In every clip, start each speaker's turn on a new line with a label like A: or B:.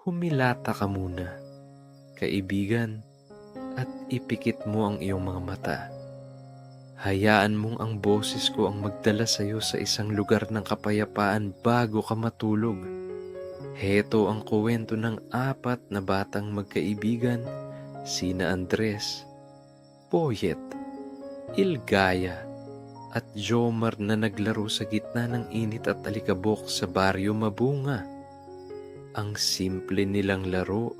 A: Humilata ka muna, kaibigan, at ipikit mo ang iyong mga mata. Hayaan mong ang boses ko ang magdala sa iyo sa isang lugar ng kapayapaan bago ka matulog. Heto ang kuwento ng apat na batang magkaibigan, sina Andres, Poyet, Ilgaya, at Jomar na naglaro sa gitna ng init at alikabok sa baryo Mabunga. Ang simple nilang laro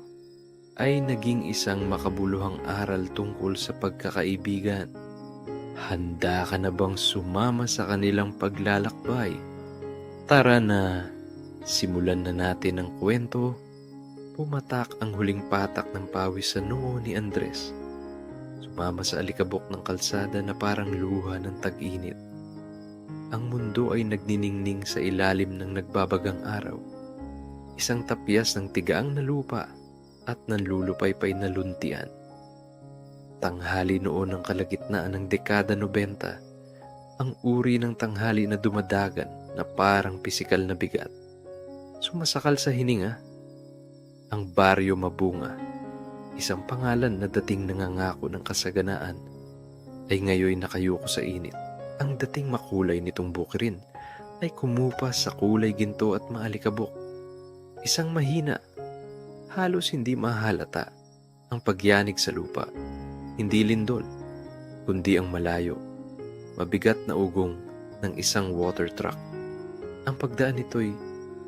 A: ay naging isang makabuluhang aral tungkol sa pagkakaibigan. Handa ka na bang sumama sa kanilang paglalakbay? Tara na, simulan na natin ang kwento. Pumatak ang huling patak ng pawis sa noo ni Andres. Sumama sa alikabok ng kalsada na parang luha ng tag-init. Ang mundo ay nagniningning sa ilalim ng nagbabagang araw. Isang tapyas ng tigaang na lupa at nanlulupaypay na luntian. Tanghali noon ng kalagitnaan ng dekada 90, ang uri ng tanghali na dumadagan na parang pisikal na bigat. Sumasakal sa hininga, ang baryo Mabunga, isang pangalan na dating nangangako ng kasaganaan, ay ngayon nakayuko sa init. Ang dating makulay nitong bukirin ay kumupas sa kulay ginto at maalikabok. Isang mahina, halos hindi mahalata ang pagyanig sa lupa. Hindi lindol, kundi ang malayo, mabigat na ugong ng isang water truck. Ang pagdaan nito'y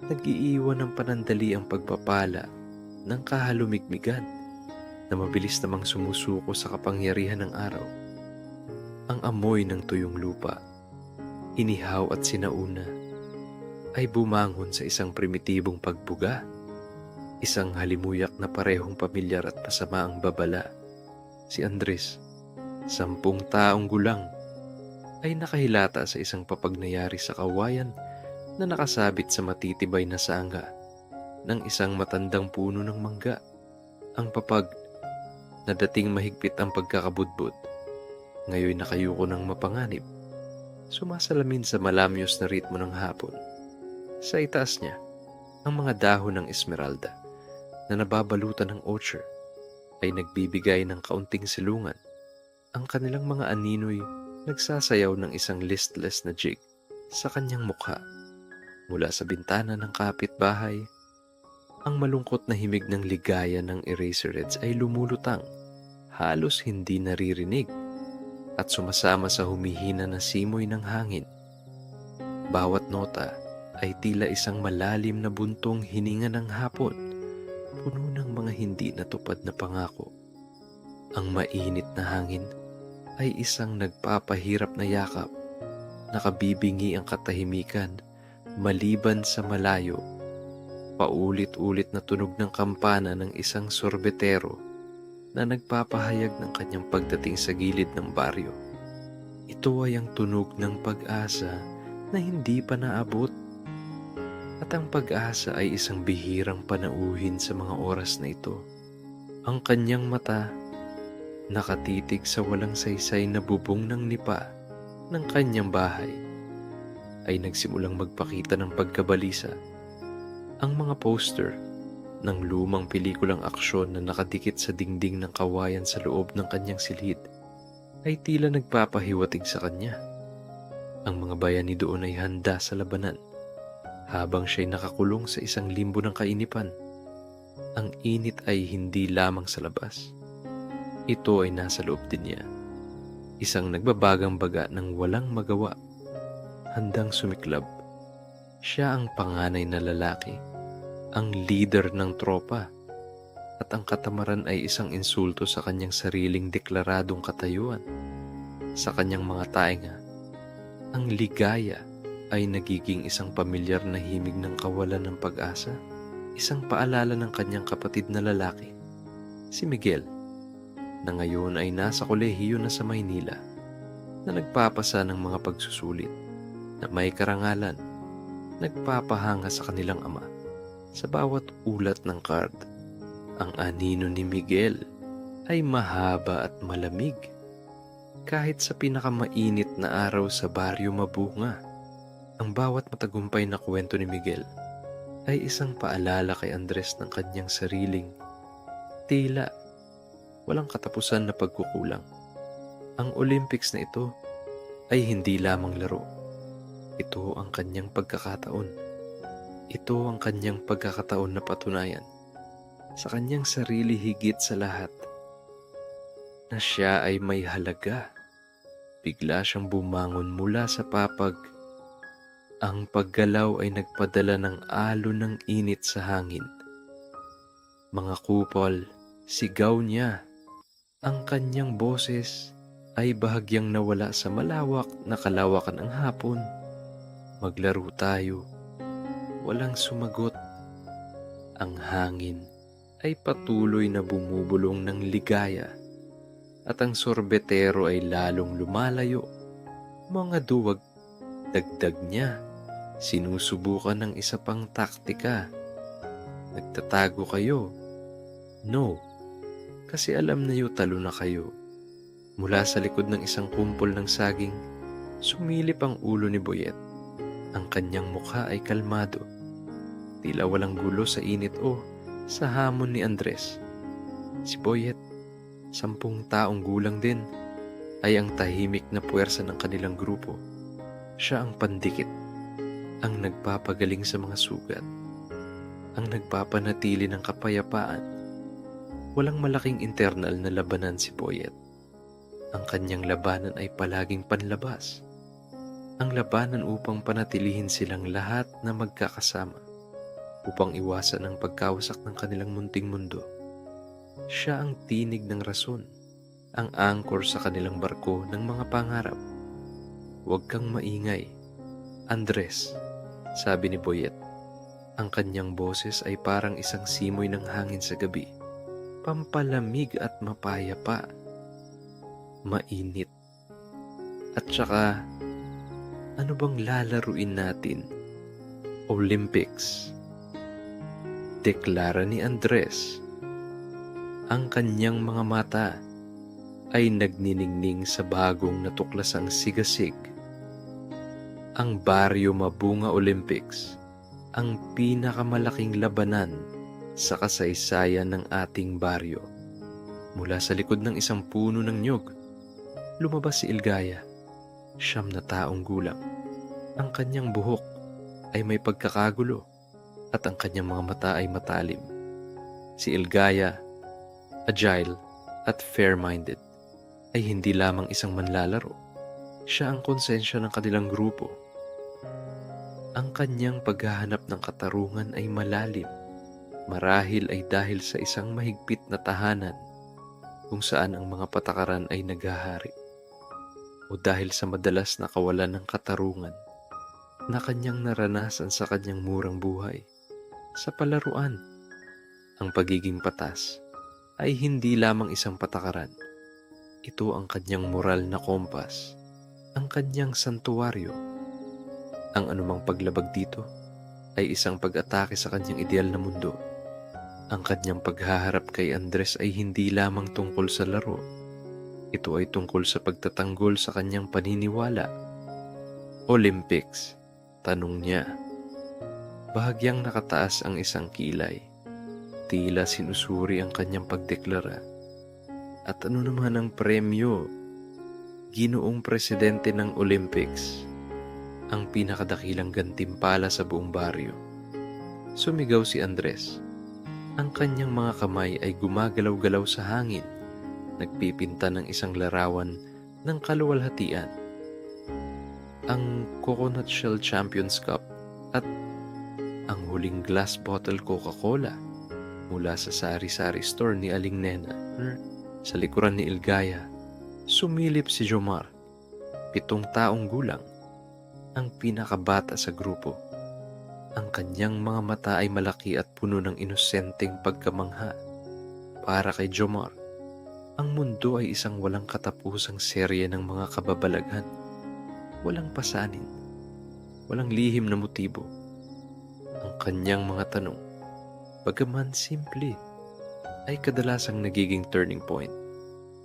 A: nag-iiwan ng panandali ang pagpapala ng kahalumigmigan na mabilis namang sumusuko sa kapangyarihan ng araw. Ang amoy ng tuyong lupa, inihaw at sinauna, ay bumangon sa isang primitibong pagbuga, isang halimuyak na parehong pamilyar at masama ang babala. Si Andres, 10 taong gulang, ay nakahilata sa isang papagnayari sa kawayan na nakasabit sa matitibay na sanga ng isang matandang puno ng mangga. Ang papag, na dating mahigpit ang pagkakabudbud, ngayon nakayuko ng mapanganib, sumasalamin sa malamyos na ritmo ng hapon. Sa itaas niya, ang mga dahon ng esmeralda na nababalutan ng ochre ay nagbibigay ng kaunting silungan. Ang kanilang mga anino'y nagsasayaw ng isang listless na jig sa kanyang mukha. Mula sa bintana ng kapitbahay, ang malungkot na himig ng ligaya ng eraserheads ay lumulutang, halos hindi naririnig, at sumasama sa humihina na simoy ng hangin. Bawat nota ay tila isang malalim na buntong hininga ng hapon, puno ng mga hindi natupad na pangako. Ang mainit na hangin ay isang nagpapahirap na yakap, nakabibingi ang katahimikan maliban sa malayo. Paulit-ulit na tunog ng kampana ng isang sorbetero na nagpapahayag ng kanyang pagdating sa gilid ng baryo. Ito ay ang tunog ng pag-asa na hindi pa naabot. At ang pag-asa ay isang bihirang panauhin sa mga oras na ito. Ang kanyang mata, nakatitig sa walang saysay na bubong ng nipa ng kanyang bahay, ay nagsimulang magpakita ng pagkabalisa. Ang mga poster ng lumang pelikulang aksyon na nakadikit sa dingding ng kawayan sa loob ng kanyang silid ay tila nagpapahiwatig sa kanya. Ang mga bayani doon ay handa sa labanan, habang siya'y nakakulong sa isang limbo ng kainipan. Ang init ay hindi lamang sa labas. Ito ay nasa loob din niya. Isang nagbabagang baga ng walang magawa, handang sumiklab. Siya ang panganay na lalaki, ang leader ng tropa, at ang katamaran ay isang insulto sa kanyang sariling deklaradong katayuan. Sa kanyang mga tainga, ang ligaya ay nagiging isang pamilyar na himig ng kawalan ng pag-asa, isang paalala ng kanyang kapatid na lalaki, si Miguel, na ngayon ay nasa kolehiyo na sa Maynila, na nagpapasa ng mga pagsusulit na may karangalan, nagpapahanga sa kanilang ama sa bawat ulat ng card. Ang anino ni Miguel ay mahaba at malamig. Kahit sa pinakamainit na araw sa baryo Mabunga, ang bawat matagumpay na kwento ni Miguel ay isang paalala kay Andres ng kanyang sariling tila walang katapusan na pagkukulang. Ang Olympics na ito ay hindi lamang laro. Ito ang kanyang pagkakataon. Ito ang kanyang pagkakataon na patunayan sa kanyang sarili higit sa lahat na siya ay may halaga. Bigla siyang bumangon mula sa papag. Ang paggalaw ay nagpadala ng alon ng init sa hangin. Mga kupol, sigaw niya. Ang kanyang boses ay bahagyang nawala sa malawak na kalawakan ng hapon. Maglaro tayo. Walang sumagot. Ang hangin ay patuloy na bumubulong ng ligaya at ang sorbetero ay lalong lumalayo. Mga duwag, dagdag niya. Sinusubukan ng isa pang taktika. Nagtatago kayo. No, kasi alam na talo na kayo. Mula sa likod ng isang kumpol ng saging, sumilip ang ulo ni Boyet. Ang kanyang mukha ay kalmado. Tila walang gulo sa init o sa hamon ni Andres. Si Boyet, 10 taong gulang din, ay ang tahimik na puwersa ng kanilang grupo. Siya ang pandikit, ang nagpapagaling sa mga sugat, ang nagpapanatili ng kapayapaan. Walang malaking internal na labanan si Boyet. Ang kanyang labanan ay palaging panlabas. Ang labanan upang panatilihin silang lahat na magkakasama, upang iwasan ang pagkawasak ng kanilang munting mundo. Siya ang tinig ng rason, ang angkor sa kanilang barko ng mga pangarap. Huwag kang maingay, Andres, sabi ni Boyet. Ang kanyang boses ay parang isang simoy ng hangin sa gabi, pampalamig at mapayapa, mainit. At saka, ano bang lalaruin natin? Olympics. Deklara ni Andres. Ang kanyang mga mata ay nagniningning sa bagong natuklasang sigasig. Ang Baryo Mabunga Olympics, ang pinakamalaking labanan sa kasaysayan ng ating baryo. Mula sa likod ng isang puno ng niyog, lumabas si Ilgaya, 9 na taong gulang. Ang kanyang buhok ay may pagkakagulo at ang kanyang mga mata ay matalim. Si Ilgaya, agile at fair-minded, ay hindi lamang isang manlalaro. Siya ang konsensya ng kanilang grupo. Ang kanyang paghahanap ng katarungan ay malalim. Marahil ay dahil sa isang mahigpit na tahanan kung saan ang mga patakaran ay naghahari. O dahil sa madalas na kawalan ng katarungan na kanyang naranasan sa kanyang murang buhay. Sa palaruan, ang pagiging patas ay hindi lamang isang patakaran. Ito ang kanyang moral na kompas, ang kanyang santuwaryo. Ang anumang paglabag dito ay isang pag-atake sa kanyang ideal na mundo. Ang kanyang paghaharap kay Andres ay hindi lamang tungkol sa laro. Ito ay tungkol sa pagtatanggol sa kanyang paniniwala. Olympics, tanong niya. Bahagyang nakataas ang isang kilay. Tila sinusuri ang kanyang pagdeklara. At ano naman ang premyo? Ginoong presidente ng Olympics, ang pinakadakilang gantimpala sa buong baryo. Sumigaw si Andres. Ang kanyang mga kamay ay gumagalaw-galaw sa hangin, nagpipinta ng isang larawan ng kaluwalhatian. Ang Coconut Shell Champions Cup at ang huling glass bottle Coca-Cola mula sa sari-sari store ni Aling Nena. Sa likuran ni Ilgaya, sumilip si Jomar, 7 taong gulang, ang pinakabata sa grupo. Ang kanyang mga mata ay malaki at puno ng inosenteng pagkamangha. Para kay Jomar, ang mundo ay isang walang katapusang serye ng mga kababalaghan. Walang pasanin, walang lihim na motibo. Ang kanyang mga tanong, bagaman simple, ay kadalasang nagiging turning point.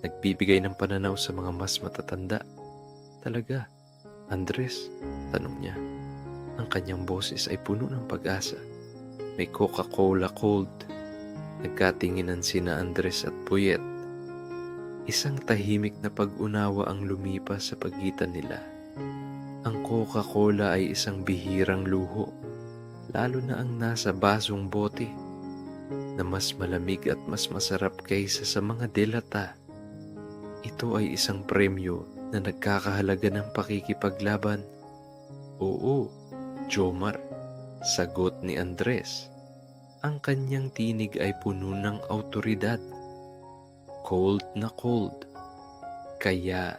A: Nagbibigay ng pananaw sa mga mas matatanda. Talaga, Andres, tanong niya. Ang kanyang boses ay puno ng pag-asa. May Coca-Cola Cold. Nagkatinginan sina Andres at Boyet. Isang tahimik na pag-unawa ang lumipas sa pagitan nila. Ang Coca-Cola ay isang bihirang luho, lalo na ang nasa basong bote, na mas malamig at mas masarap kaysa sa mga delata. Ito ay isang premyo na nagkakahalaga ng pakikipaglaban. Oo, Jomar, sagot ni Andres. Ang kanyang tinig ay puno ng awtoridad. Cold na cold. Kaya,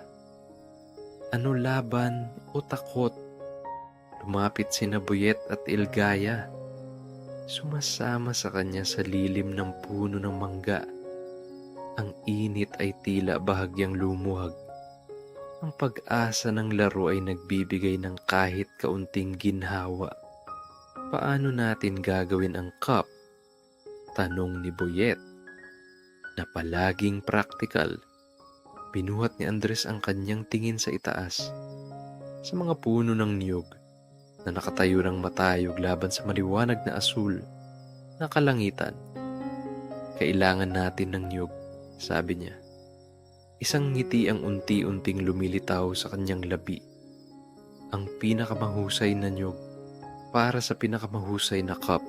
A: ano laban o takot? Lumapit sina Boyet at Ilgaya. Sumasama sa kanya sa lilim ng puno ng mangga. Ang init ay tila bahagyang lumuhag. Ang pag-asa ng laro ay nagbibigay ng kahit kaunting ginhawa. Paano natin gagawin ang cup? Tanong ni Boyet. Na palaging practical. Binuhat ni Andres ang kanyang tingin sa itaas. Sa mga puno ng niyog na nakatayo ng matayog laban sa maliwanag na asul na kalangitan. Kailangan natin ng niyog, sabi niya. Isang ngiti ang unti-unting lumilitaw sa kanyang labi. Ang pinakamahusay na niyog para sa pinakamahusay na cup.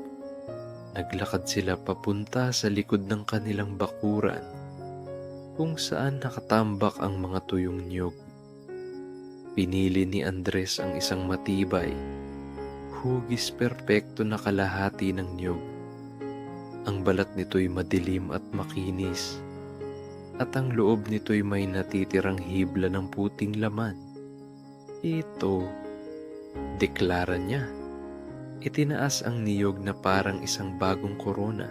A: Naglakad sila papunta sa likod ng kanilang bakuran kung saan nakatambak ang mga tuyong niyog. Pinili ni Andres ang isang matibay, hugis perpekto na kalahati ng niyog. Ang balat nito'y madilim at makinis, at ang loob nito'y may natitirang hibla ng puting laman. Ito, deklara niya. Itinaas ang niyog na parang isang bagong korona.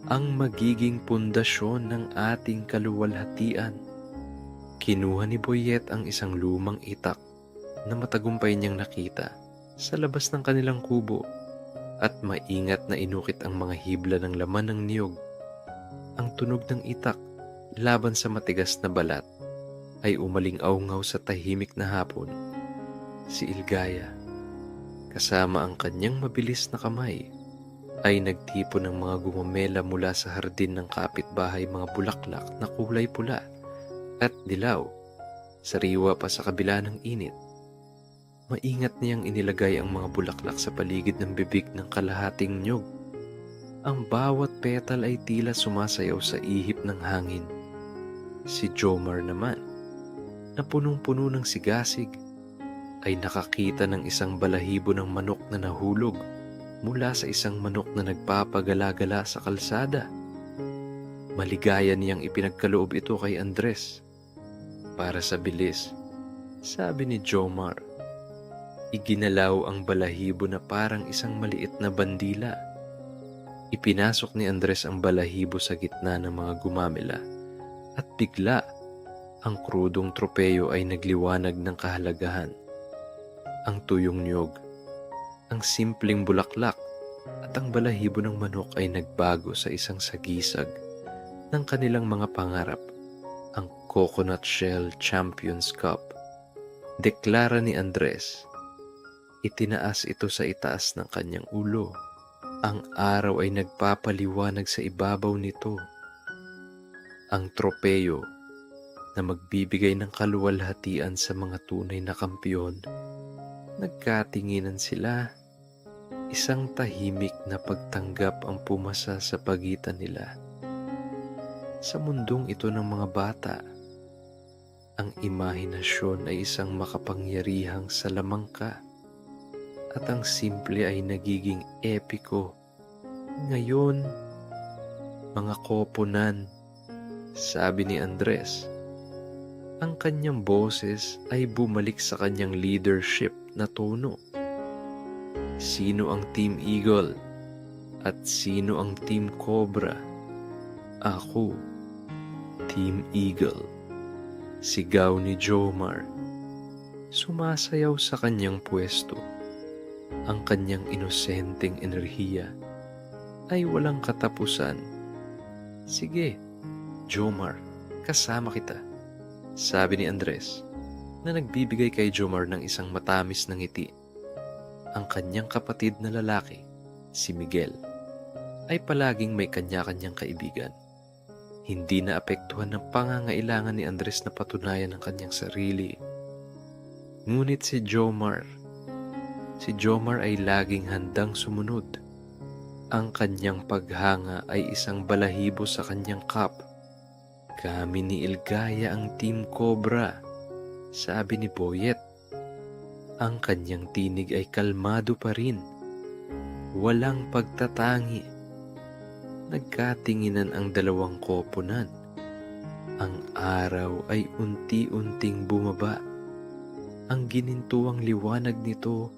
A: Ang magiging pundasyon ng ating kaluwalhatian. Kinuha ni Boyet ang isang lumang itak na matagumpay niyang nakita sa labas ng kanilang kubo at maingat na inukit ang mga hibla ng laman ng niyog. Ang tunog ng itak laban sa matigas na balat ay umaling-aungaw sa tahimik na hapon. Si Ilgaya, kasama ang kanyang mabilis na kamay, ay nagtipon ng mga gumamela mula sa hardin ng kapitbahay, mga bulaklak na kulay pula at dilaw, sariwa pa sa kabila ng init. Maingat niyang inilagay ang mga bulaklak sa paligid ng bibig ng kalahating niyog. Ang bawat petal ay tila sumasayaw sa ihip ng hangin. Si Jomar naman, na punong-puno ng sigasig, ay nakakita ng isang balahibo ng manok na nahulog mula sa isang manok na nagpapagala-gala sa kalsada. Maligaya niyang ipinagkaloob ito kay Andres. Para sa bilis, sabi ni Jomar. Iginalaw ang balahibo na parang isang maliit na bandila. Ipinasok ni Andres ang balahibo sa gitna ng mga gumamela at bigla ang krudong tropeyo ay nagliwanag ng kahalagahan. Ang tuyong niyog, ang simpleng bulaklak at ang balahibo ng manok ay nagbago sa isang sagisag ng kanilang mga pangarap, ang Coconut Shell Champions Cup. Deklara ni Andres. Itinaas ito sa itaas ng kanyang ulo. Ang araw ay nagpapaliwanag sa ibabaw nito. Ang tropeyo na magbibigay ng kaluwalhatian sa mga tunay na kampiyon. Nagkatinginan sila. Isang tahimik na pagtanggap ang pumasa sa pagitan nila. Sa mundong ito ng mga bata, ang imahinasyon ay isang makapangyarihang salamangka at ang simple ay nagiging epiko. Ngayon, mga koponan, sabi ni Andres, ang kanyang boses ay bumalik sa kanyang leadership na tono. Sino ang Team Eagle at sino ang Team Cobra? Ako, Team Eagle. Sigaw ni Jomar. Sumasayaw sa kanyang pwesto. Ang kanyang inosenteng enerhiya ay walang katapusan. Sige, Jomar, kasama kita, sabi ni Andres, na nagbibigay kay Jomar ng isang matamis na ngiti. Ang kanyang kapatid na lalaki si Miguel, ay palaging may kanya-kanyang kaibigan. Hindi na apektuhan ng pangangailangan ni Andres na patunayan ang kanyang sarili. Ngunit si Jomar ay laging handang sumunod. Ang kanyang paghanga ay isang balahibo sa kanyang cup. Kami ni Ilgaya ang Team Cobra, sabi ni Boyet. Ang kanyang tinig ay kalmado pa rin. Walang pagtatangi. Nagkatinginan ang dalawang koponan. Ang araw ay unti-unting bumaba. Ang ginintuang liwanag nito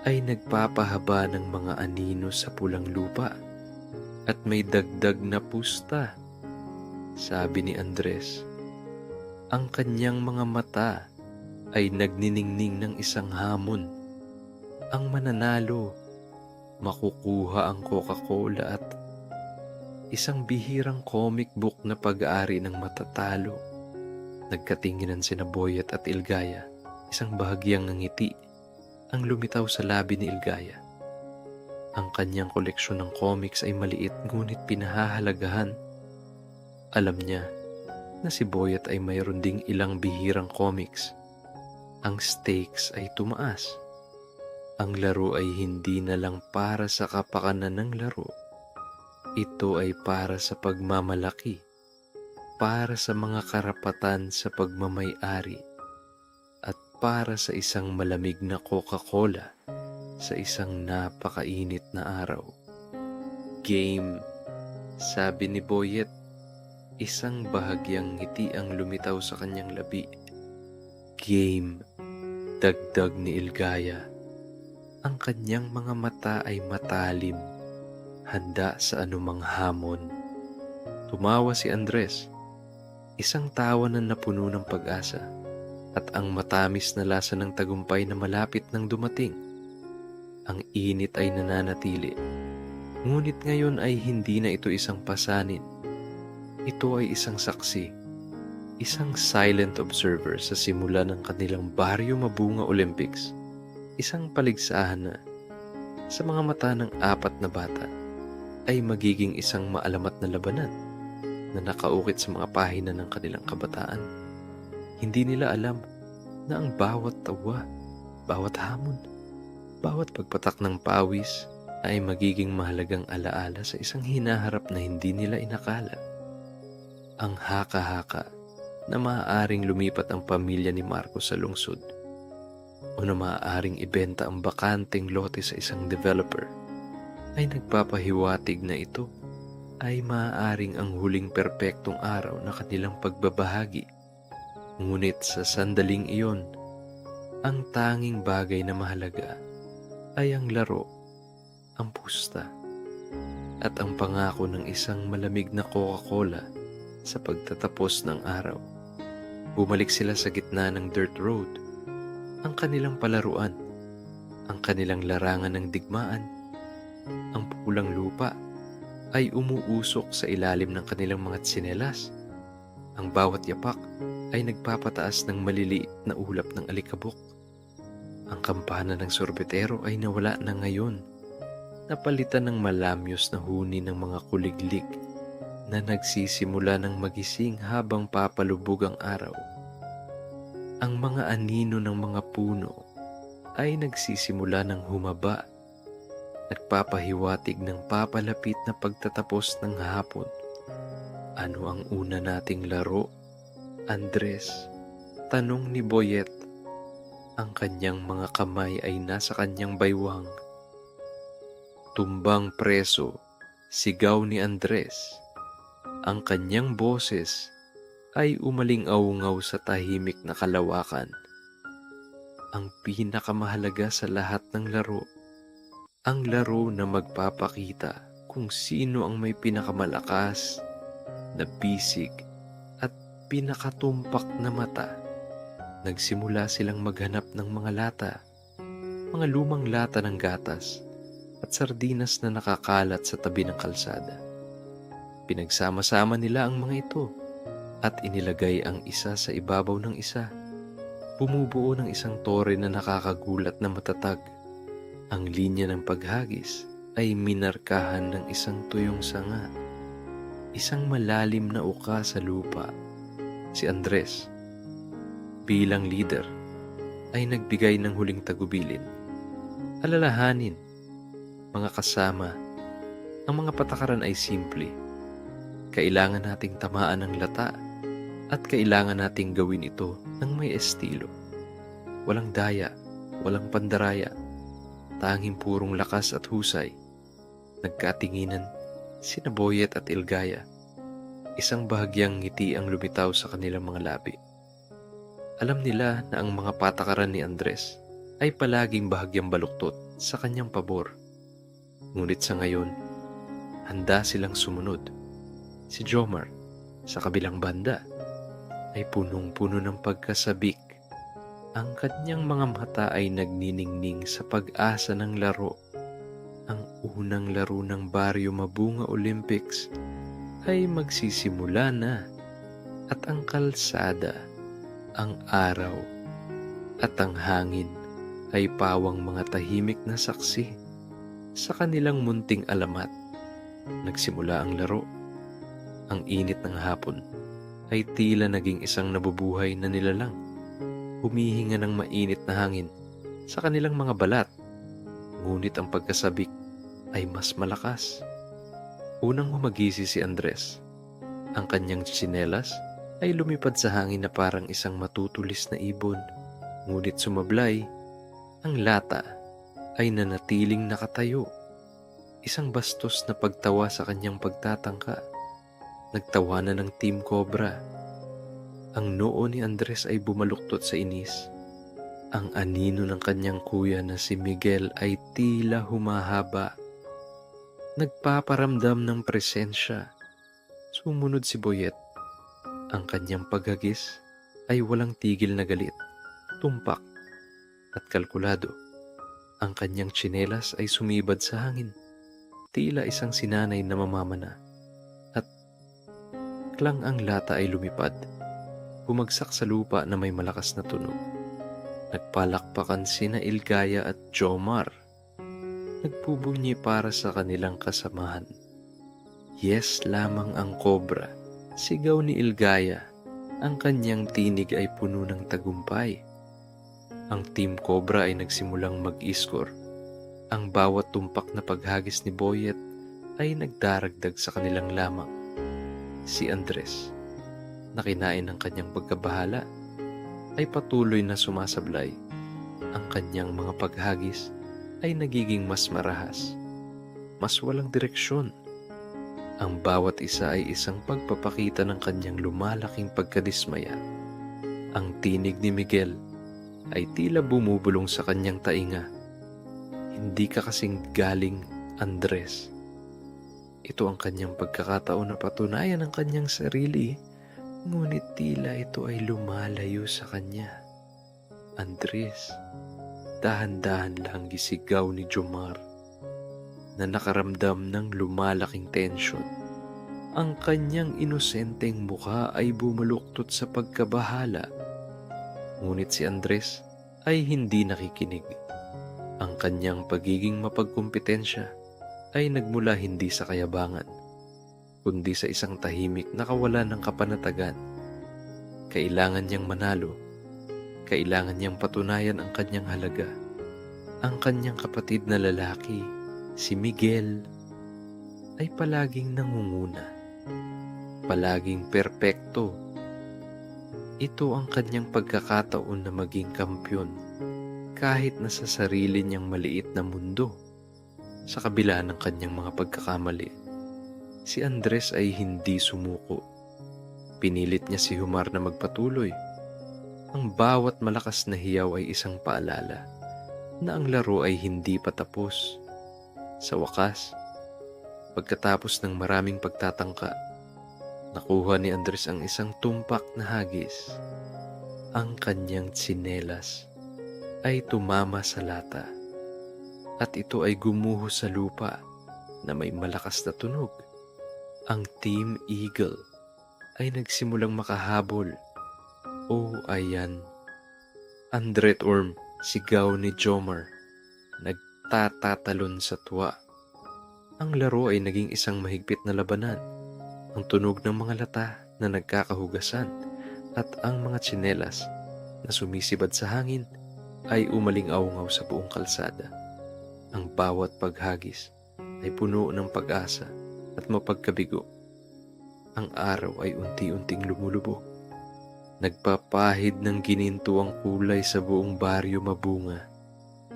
A: ay nagpapahaba ng mga anino sa pulang lupa at may dagdag na pusta, sabi ni Andres. Ang kanyang mga mata ay nagniningning ng isang hamon. Ang mananalo, makukuha ang Coca-Cola at isang bihirang comic book na pag-aari ng matatalo. Nagkatinginan sina Boyet at Ilgaya. Isang bahagyang ngiti ang lumitaw sa labi ni Ilgaya. Ang kanyang koleksyon ng comics ay maliit ngunit pinahahalagahan. Alam niya na si Boyet ay mayroon ding ilang bihirang comics. Ang stakes ay tumaas. Ang laro ay hindi na lang para sa kapakanan ng laro. Ito ay para sa pagmamalaki, para sa mga karapatan sa pagmamay-ari, at para sa isang malamig na Coca-Cola sa isang napakainit na araw. Game, sabi ni Boyet. Isang bahagyang ngiti ang lumitaw sa kanyang labi. Game, dagdag ni Ilgaya. Ang kanyang mga mata ay matalim, handa sa anumang hamon. Tumawa si Andres, isang tawa na napuno ng pag-asa at ang matamis na lasa ng tagumpay na malapit nang dumating. Ang init ay nananatili, ngunit ngayon ay hindi na ito isang pasanin. Ito ay isang saksi, isang silent observer sa simula ng kanilang Baryo Mabunga Olympics, isang paligsahan na sa mga mata ng apat na bata ay magiging isang maalamat na labanan na nakaukit sa mga pahina ng kanilang kabataan. Hindi nila alam na ang bawat tawa, bawat hamon, bawat pagpatak ng pawis ay magiging mahalagang alaala sa isang hinaharap na hindi nila inakala. Ang haka-haka na maaaring lumipat ang pamilya ni Marcos sa lungsod o na maaaring ibenta ang bakanteng lote sa isang developer ay nagpapahiwatig na ito ay maaaring ang huling perpektong araw na kanilang pagbabahagi. Ngunit sa sandaling iyon, ang tanging bagay na mahalaga ay ang laro, ang pusta, at ang pangako ng isang malamig na Coca-Cola sa pagtatapos ng araw. Bumalik sila sa gitna ng dirt road, ang kanilang palaruan, ang kanilang larangan ng digmaan. Ang pulang lupa ay umuusok sa ilalim ng kanilang mga tsinelas. Ang bawat yapak ay nagpapataas ng maliliit na ulap ng alikabok. Ang kampana ng sorbetero ay nawala na ngayon, napalitan ng malamyos na huni ng mga kuliglig na nagsisimula ng magising habang papalubog ang araw. Ang mga anino ng mga puno ay nagsisimula ng humaba, nagpapahiwatig ng papalapit na pagtatapos ng hapon. Ano ang una nating laro, Andres? Tanong ni Boyet. Ang kanyang mga kamay ay nasa kanyang baywang. Tumbang preso, sigaw ni Andres. Ang kanyang boses ay umaling-aungaw sa tahimik na kalawakan. Ang pinakamahalaga sa lahat ng laro, ang laro na magpapakita kung sino ang may pinakamalakas na bisig at pinakatumpak na mata. Nagsimula silang maghanap ng mga lata, mga lumang lata ng gatas at sardinas na nakakalat sa tabi ng kalsada. Pinagsama-sama nila ang mga ito at inilagay ang isa sa ibabaw ng isa. Bumubuo ng isang tore na nakakagulat na matatag. Ang linya ng paghagis ay minarkahan ng isang tuyong sanga, isang malalim na uka sa lupa. Si Andres, bilang leader, ay nagbigay ng huling tagubilin. Alalahanin, mga kasama, ang mga patakaran ay simple. Kailangan nating tamaan ng lata at kailangan nating gawin ito ng may estilo. Walang daya, walang pandaraya, tanging purong lakas at husay. Nagkatinginan sina Boyet at Ilgaya. Isang bahagyang ngiti ang lumitaw sa kanilang mga labi. Alam nila na ang mga patakaran ni Andres ay palaging bahagyang baluktot sa kanyang pabor. Ngunit sa ngayon, handa silang sumunod. Si Jomar, sa kabilang banda, ay punong-puno ng pagkasabik. Ang kanyang mga mata ay nagniningning sa pag-asa ng laro. Ang unang laro ng Baryo Mabunga Olympics ay magsisimula na at ang kalsada, ang araw at ang hangin ay pawang mga tahimik na saksi sa kanilang munting alamat. Nagsimula ang laro. Ang init ng hapon ay tila naging isang nabubuhay na nilalang. Humihinga ng mainit na hangin sa kanilang mga balat. Ngunit ang pagkasabik ay mas malakas. Unang humagisi si Andres. Ang kanyang tsinelas ay lumipad sa hangin na parang isang matutulis na ibon. Ngunit sumablay, ang lata ay nanatiling nakatayo. Isang bastos na pagtawa sa kanyang pagtatangka. Nagtawanan ng Team Cobra. Ang noo ni Andres ay bumaluktot sa inis. Ang anino ng kanyang kuya na si Miguel ay tila humahaba. Nagpaparamdam ng presensya. Sumunod si Boyet. Ang kanyang paghagis ay walang tigil na galit, tumpak at kalkulado. Ang kanyang tsinelas ay sumibad sa hangin, tila isang sinanay na mamamana. At klang ang lata ay lumipad, bumagsak sa lupa na may malakas na tunog. Nagpalakpakan sina Ilgaya at Jomar. Nagpubunyi para sa kanilang kasamahan. Yes lamang ang Cobra. Sigaw ni Ilgaya. Ang kanyang tinig ay puno ng tagumpay. Ang Team Cobra ay nagsimulang mag-score. Ang bawat tumpak na paghagis ni Boyet ay nagdaragdag sa kanilang lamang. Si Andres, na kinain ng kanyang pagkabahala, ay patuloy na sumasablay. Ang kanyang mga paghagis ay nagiging mas marahas, mas walang direksyon. Ang bawat isa ay isang pagpapakita ng kanyang lumalaking pagkadismaya. Ang tinig ni Miguel ay tila bumubulong sa kanyang tainga. Hindi ka kasing galing, Andres. Ito ang kanyang pagkakataon na patunayan ang kanyang sarili, ngunit tila ito ay lumalayo sa kanya. Andres, dahan-dahan lang gisigaw ni Jomar na nakaramdam ng lumalaking tensyon. Ang kanyang inosenteng mukha ay bumaluktot sa pagkabahala. Ngunit si Andres ay hindi nakikinig. Ang kanyang pagiging mapagkumpetensya ay nagmula hindi sa kayabangan, kundi sa isang tahimik na kawalan ng kapanatagan. Kailangan niyang manalo. Kailangan niyang patunayan ang kanyang halaga. Ang kanyang kapatid na lalaki, si Miguel, ay palaging nangunguna. Palaging perpekto. Ito ang kanyang pagkakataon na maging kampyon kahit na sa sarili niyang maliit na mundo. Sa kabila ng kanyang mga pagkakamali, si Andres ay hindi sumuko. Pinilit niya si Jomar na magpatuloy. Ang bawat malakas na hiyaw ay isang paalala na ang laro ay hindi pa tapos. Sa wakas, pagkatapos ng maraming pagtatangka, nakuha ni Andres ang isang tumpak na hagis. Ang kanyang tsinelas ay tumama sa lata at ito ay gumuho sa lupa na may malakas na tunog. Ang Team Eagle ay nagsimulang makahabol. Oh, ayan. Andret Orm, sigaw ni Jomar, nagtatatalon sa tuwa. Ang laro ay naging isang mahigpit na labanan. Ang tunog ng mga lata na nagkakahugasan at ang mga tsinelas na sumisibad sa hangin ay umaling-awngaw sa buong kalsada. Ang bawat paghagis ay puno ng pag-asa at mapagkabigo. Ang araw ay unti-unting lumulubog. Nagpapahid ng gininto ang kulay sa buong baryo mabunga.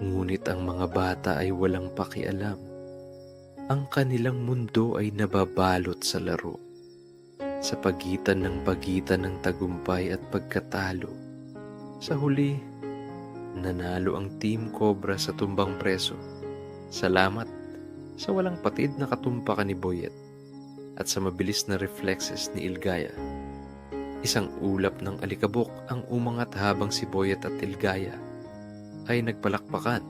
A: Ngunit ang mga bata ay walang pakialam. Ang kanilang mundo ay nababalot sa laro. Sa pagitan ng tagumpay at pagkatalo. Sa huli, nanalo ang Team Cobra sa tumbang preso. Salamat sa walang patid na katumpakan ni Boyet at sa mabilis na reflexes ni Ilgaya. Isang ulap ng alikabok ang umangat habang si Boyet at Ilgaya ay nagpalakpakan.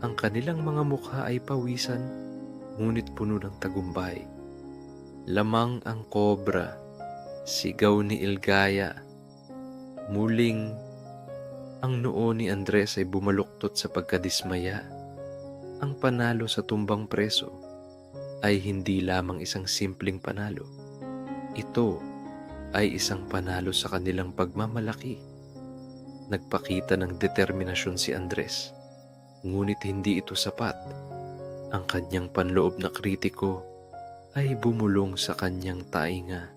A: Ang kanilang mga mukha ay pawisan, ngunit puno ng tagumpay. Lamang ang kobra, sigaw ni Ilgaya. Muling, ang noo ni Andres ay bumaluktot sa pagkadismaya. Ang panalo sa tumbang preso ay hindi lamang isang simpleng panalo. Ito ay isang panalo sa kanilang pagmamalaki. Nagpakita ng determinasyon si Andres, ngunit hindi ito sapat. Ang kanyang panloob na kritiko ay bumulong sa kanyang tainga.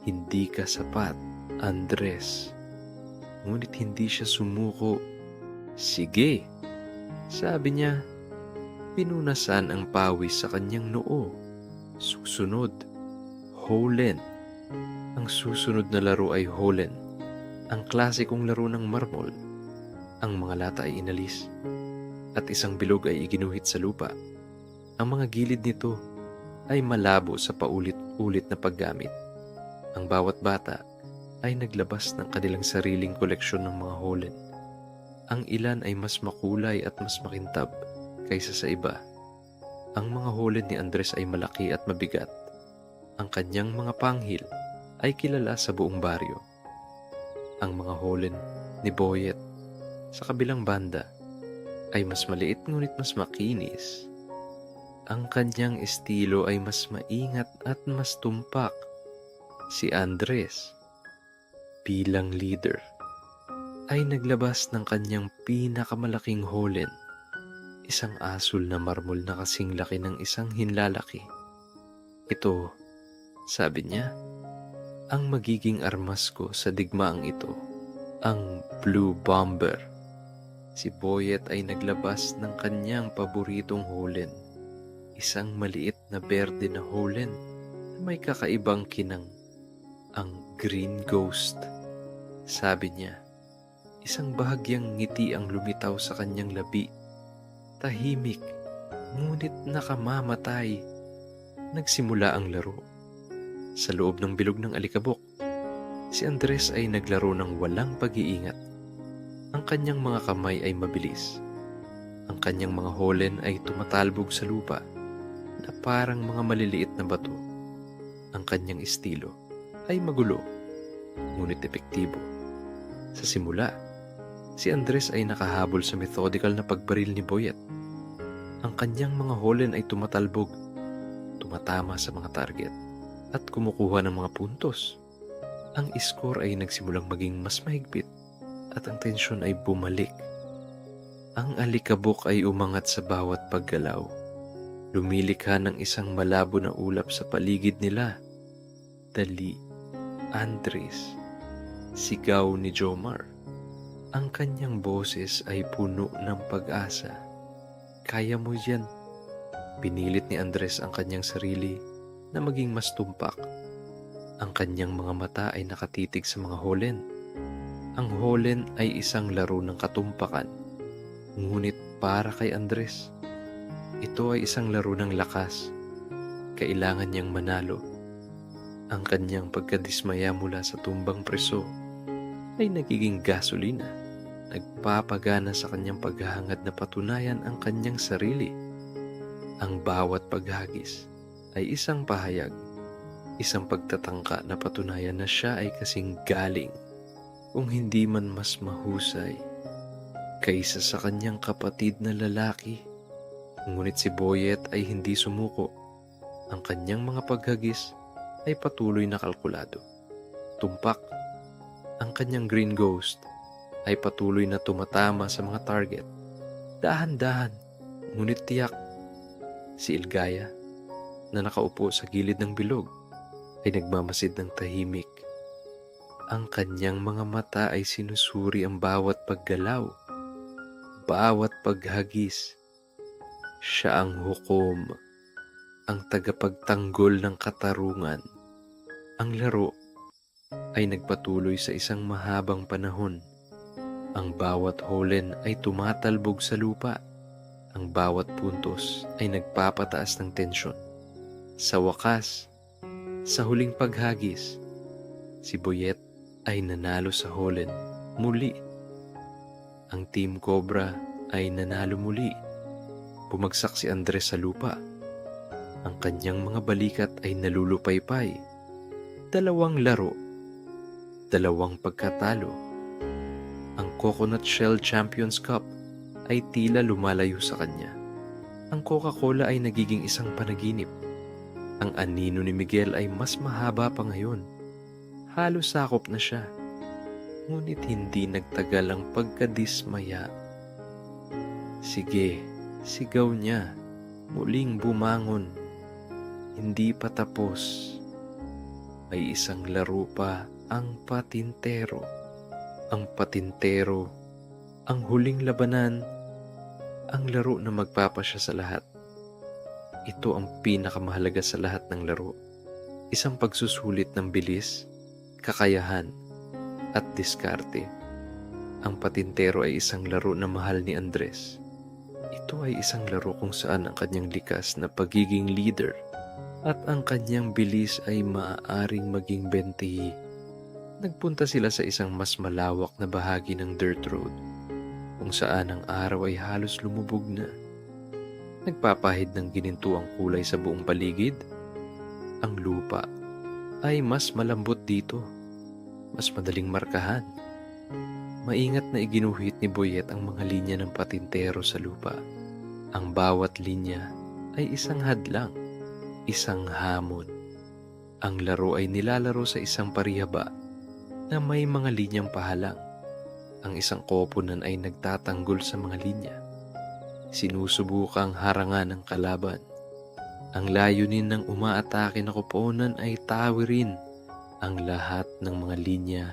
A: Hindi ka sapat, Andres. Ngunit hindi siya sumuko. Sige, sabi niya. Pinunasan ang pawis sa kanyang noo. Susunod, Holen. Ang susunod na laro ay Holen, ang klasikong laro ng marmol. Ang mga lata ay inalis at isang bilog ay iginuhit sa lupa. Ang mga gilid nito ay malabo sa paulit-ulit na paggamit. Ang bawat bata ay naglabas ng kanilang sariling koleksyon ng mga holen. Ang ilan ay mas makulay at mas makintab kaysa sa iba. Ang mga holen ni Andres ay malaki at mabigat. Ang kanyang mga panghil ay kilala sa buong baryo. Ang mga holen ni Boyet sa kabilang banda ay mas maliit ngunit mas makinis. Ang kanyang estilo ay mas maingat at mas tumpak. Si Andres, bilang leader, ay naglabas ng kanyang pinakamalaking holen, isang asul na marmol na kasing laki ng isang hinlalaki. Ito, sabi niya, ang magiging armas ko sa digmaang ito, ang Blue Bomber. Si Boyet ay naglabas ng kanyang paboritong holen, isang maliit na berde na holen na may kakaibang kinang, ang Green Ghost. Sabi niya, isang bahagyang ngiti ang lumitaw sa kanyang labi. Tahimik, ngunit nakamamatay. Nagsimula ang laro. Sa loob ng bilog ng alikabok, si Andres ay naglaro ng walang pag-iingat. Ang kanyang mga kamay ay mabilis. Ang kanyang mga holen ay tumatalbog sa lupa na parang mga maliliit na bato. Ang kanyang estilo ay magulo, ngunit epektibo. Sa simula, si Andres ay nakahabol sa methodical na pagbaril ni Boyet. Ang kanyang mga holen ay tumatalbog, tumatama sa mga target, at kumukuha ng mga puntos. Ang score ay nagsimulang maging mas mahigpit at ang tensyon ay bumalik. Ang alikabok ay umangat sa bawat paggalaw. Lumilikha ng isang malabo na ulap sa paligid nila. Dali, Andres, sigaw ni Jomar. Ang kanyang boses ay puno ng pag-asa. Kaya mo yan. Pinilit ni Andres ang kanyang sarili na maging mas tumpak. Ang kanyang mga mata ay nakatitig sa mga holen. Ang holen ay isang laro ng katumpakan. Ngunit para kay Andres, ito ay isang laro ng lakas. Kailangan niyang manalo. Ang kanyang pagkadismaya mula sa tumbang preso ay nagiging gasolina. Nagpapagana sa kanyang paghahangad na patunayan ang kanyang sarili. Ang bawat paghagis ay isang pahayag, isang pagtatangka na patunayan na siya ay kasing galing, kung hindi man mas mahusay, kaysa sa kanyang kapatid na lalaki. Ngunit si Boyet ay hindi sumuko. Ang kanyang mga paghagis ay patuloy na kalkulado. Tumpak, ang kanyang green ghost ay patuloy na tumatama sa mga target. Dahan-dahan, ngunit tiyak. Si Ilgaya, na nakaupo sa gilid ng bilog, ay nagmamasid ng tahimik. Ang kanyang mga mata ay sinusuri ang bawat paggalaw, bawat paghagis. Siya ang hukom, ang tagapagtanggol ng katarungan. Ang laro ay nagpatuloy sa isang mahabang panahon. Ang bawat holen ay tumatalbog sa lupa. Ang bawat puntos ay nagpapataas ng tensyon. Sa wakas, sa huling paghagis, si Boyet ay nanalo sa holen muli. Ang Team Cobra ay nanalo muli. Bumagsak si Andres sa lupa. Ang kanyang mga balikat ay nalulupaypay. 2 laro, 2 pagkatalo. Ang Coconut Shell Champions Cup ay tila lumalayo sa kanya. Ang Coca-Cola ay nagiging isang panaginip. Ang anino ni Miguel ay mas mahaba pa ngayon. Halos sakop na siya. Ngunit hindi nagtagal ang pagkadismaya. Sige, sigaw niya. Muling bumangon. Hindi pa tapos. May isang laro pa, ang patintero. Ang patintero, ang huling labanan, ang laro na magpapasya sa lahat. Ito ang pinakamahalaga sa lahat ng laro. Isang pagsusulit ng bilis, kakayahan, at diskarte. Ang patintero ay isang laro na mahal ni Andres. Ito ay isang laro kung saan ang kanyang likas na pagiging leader at ang kanyang bilis ay maaaring maging bentihi. Nagpunta sila sa isang mas malawak na bahagi ng dirt road, kung saan ang araw ay halos lumubog na. Nagpapahid ng ginintuang kulay sa buong paligid. Ang lupa ay mas malambot dito, mas madaling markahan. Maingat na iginuhit ni Boyet ang mga linya ng patintero sa lupa. Ang bawat linya ay isang hadlang, isang hamon. Ang laro ay nilalaro sa isang parihaba na may mga linyang pahalang. Ang isang koponan ay nagtatanggol sa mga linya. Sinusubukang harangan ng kalaban. Ang layunin ng umaatake na koponan ay tawirin ang lahat ng mga linya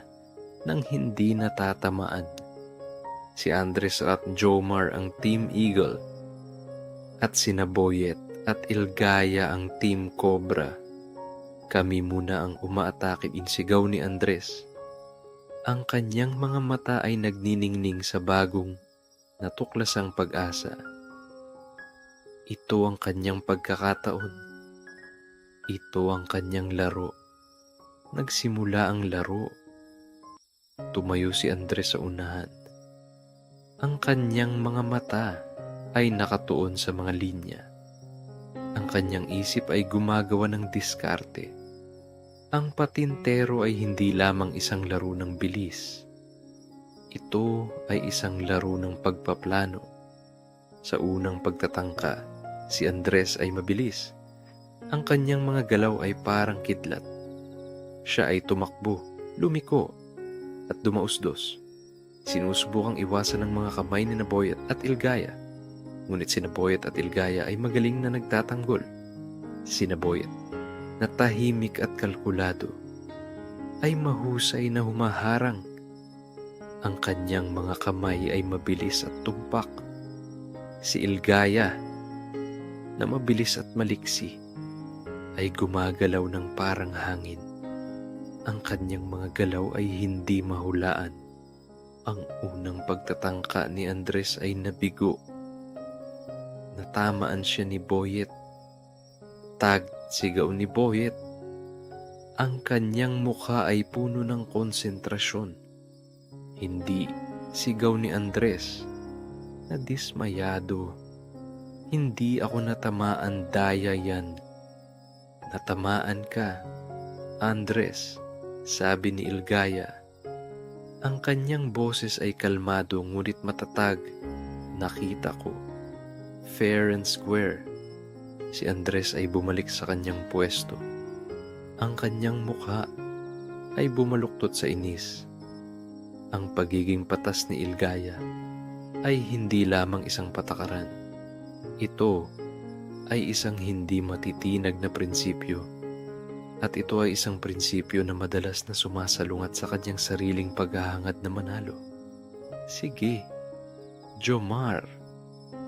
A: nang hindi natatamaan. Si Andres at Jomar ang Team Eagle at sina Boyet at Ilgaya ang Team Cobra. Kami muna ang umaatake, insigaw ni Andres. Ang kanyang mga mata ay nagniningning sa bagong natuklasang pag-asa. Ito ang kanyang pagkakataon. Ito ang kanyang laro. Nagsimula ang laro. Tumayo si Andres sa unahan. Ang kanyang mga mata ay nakatuon sa mga linya. Ang kanyang isip ay gumagawa ng diskarte. Ang patintero ay hindi lamang isang laro ng bilis. Ito ay isang laro ng pagpaplano. Sa unang pagtatangka, si Andres ay mabilis. Ang kanyang mga galaw ay parang kidlat. Siya ay tumakbo, lumiko, at dumausdos. Sinusubukang iwasan ng mga kamay ni Boyet at Ilgaya. Ngunit si Boyet at Ilgaya ay magaling na nagtatanggol. Si Boyet, na tahimik at kalkulado, ay mahusay na humaharang. Ang kanyang mga kamay ay mabilis at tumpak. Si Ilgaya, na mabilis at maliksi, ay gumagalaw ng parang hangin. Ang kanyang mga galaw ay hindi mahulaan. Ang unang pagtatangka ni Andres ay nabigo. Natamaan siya ni Boyet. Sigaw ni Boyet. Ang kanyang mukha ay puno ng konsentrasyon. Hindi, sigaw ni Andres, na dismayado. Hindi ako natamaan, daya yan. Natamaan ka, Andres, sabi ni Ilgaya. Ang kanyang boses ay kalmado ngunit matatag. Nakita ko. Fair and square, si Andres ay bumalik sa kanyang pwesto. Ang kanyang mukha ay bumaluktot sa inis. Ang pagiging patas ni Ilgaya ay hindi lamang isang patakaran. Ito ay isang hindi matitinag na prinsipyo. At ito ay isang prinsipyo na madalas na sumasalungat sa kanyang sariling paghahangad na manalo. Sige, Jomar,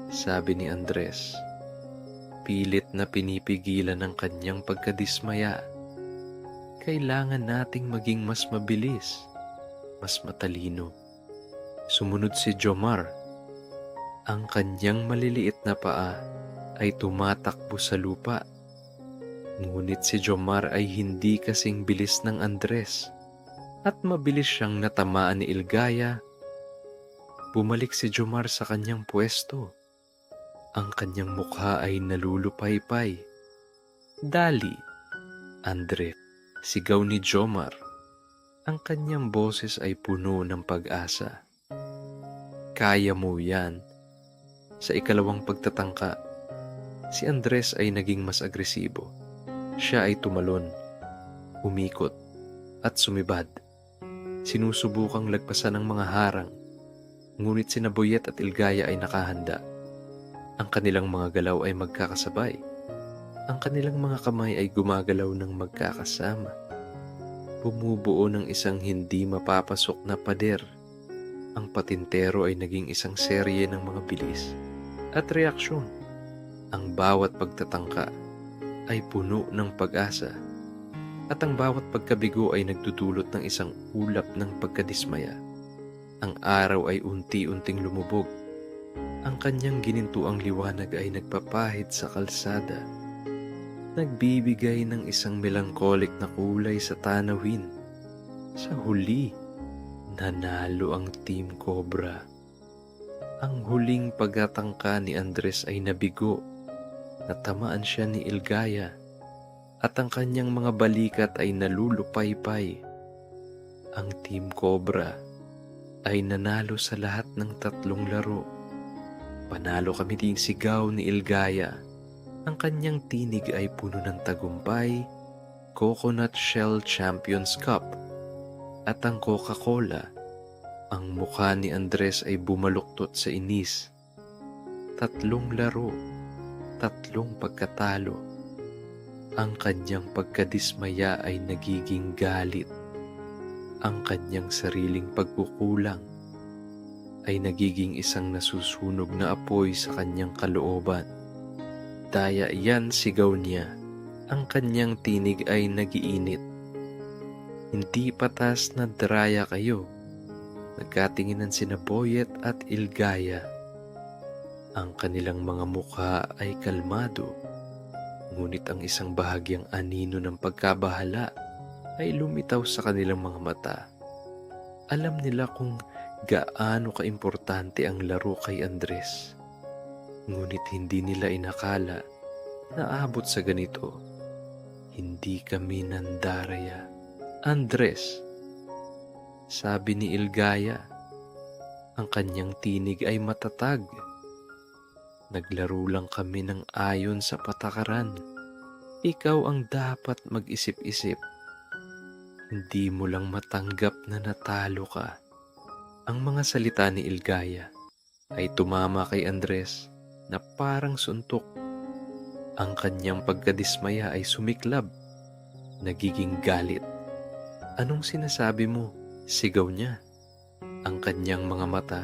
A: sabi ni Andres. Pilit na pinipigilan ang kanyang pagkadismaya. Kailangan nating maging mas mabilis, mas matalino. Sumunod si Jomar. Ang kanyang maliliit na paa ay tumatakbo sa lupa. Ngunit si Jomar ay hindi kasing bilis ng Andres at mabilis siyang natamaan ni Ilgaya. Bumalik si Jomar sa kanyang pwesto. Ang kanyang mukha ay nalulupaypay. Dali, Andres, sigaw ni Jomar. Ang kanyang boses ay puno ng pag-asa. Kaya mo yan. Sa ikalawang pagtatangka, si Andres ay naging mas agresibo. Siya ay tumalon, umikot, at sumibad. Sinusubukang lagpasan ng mga harang, ngunit sina Boyet at Ilgaya ay nakahanda. Ang kanilang mga galaw ay magkakasabay. Ang kanilang mga kamay ay gumagalaw ng magkakasama. Bumubuo ng isang hindi mapapasok na pader. Ang patintero ay naging isang serye ng mga bilis at reaksyon. Ang bawat pagtatangka ay puno ng pag-asa at ang bawat pagkabigo ay nagdudulot ng isang ulap ng pagkadismaya. Ang araw ay unti-unting lumubog. Ang kanyang ginintuang liwanag ay nagpapahid sa kalsada, nagbibigay ng isang melancholic na kulay sa tanawin. Sa huli, nanalo ang Team Cobra. Ang huling pagtatangka ni Andres ay nabigo. Natamaan siya ni Ilgaya at ang kanyang mga balikat ay nalulupaypay. Ang Team Cobra ay nanalo sa lahat ng 3 laro. Panalo kami ding sigaw ni Ilgaya. Ang kanyang tinig ay puno ng tagumpay, Coconut Shell Champions Cup at ang Coca-Cola. Ang mukha ni Andres ay bumaluktot sa inis. 3 laro. 3 pagkatalo. Ang kanyang pagkadismaya ay nagiging galit. Ang kanyang sariling pagkukulang ay nagiging isang nasusunog na apoy sa kanyang kalooban. Daya yan, sigaw niya. Ang kanyang tinig ay nagiinit. Hindi patas na draya kayo. Nagkatinginan sina Boyet at Ilgaya. Ang kanilang mga mukha ay kalmado, ngunit ang isang bahagyang anino ng pagkabahala ay lumitaw sa kanilang mga mata. Alam nila kung gaano kaimportante ang laro kay Andres, ngunit hindi nila inakala na aabot sa ganito. Hindi kami nandaraya, Andres, sabi ni Ilgaya. Ang kanyang tinig ay matatag. Naglaro lang kami ng ayon sa patakaran. Ikaw ang dapat mag-isip-isip. Hindi mo lang matanggap na natalo ka. Ang mga salita ni Ilgaya ay tumama kay Andres na parang suntok. Ang kanyang pagkadismaya ay sumiklab, nagiging galit. Anong sinasabi mo? Sigaw niya. Ang kanyang mga mata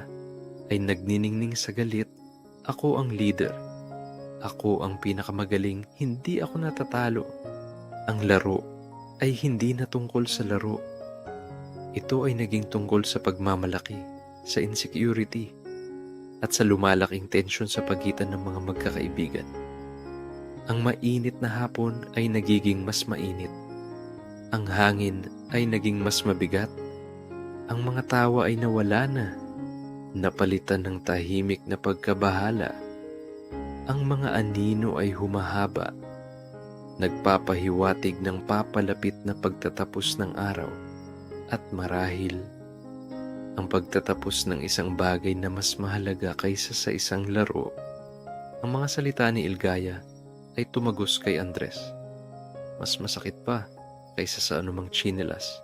A: ay nagniningning sa galit. Ako ang leader. Ako ang pinakamagaling, hindi ako natatalo. Ang laro ay hindi na tungkol sa laro. Ito ay naging tungkol sa pagmamalaki, sa insecurity, at sa lumalaking tensyon sa pagitan ng mga magkakaibigan. Ang mainit na hapon ay nagiging mas mainit. Ang hangin ay naging mas mabigat. Ang mga tawa ay nawala na, napalitan ng tahimik na pagkabahala. Ang mga anino ay humahaba, nagpapahiwatig ng papalapit na pagtatapos ng araw. At marahil, ang pagtatapos ng isang bagay na mas mahalaga kaysa sa isang laro, Ang mga salita ni Ilgaya ay tumagos kay Andres. Mas masakit pa kaysa sa anumang tsinelas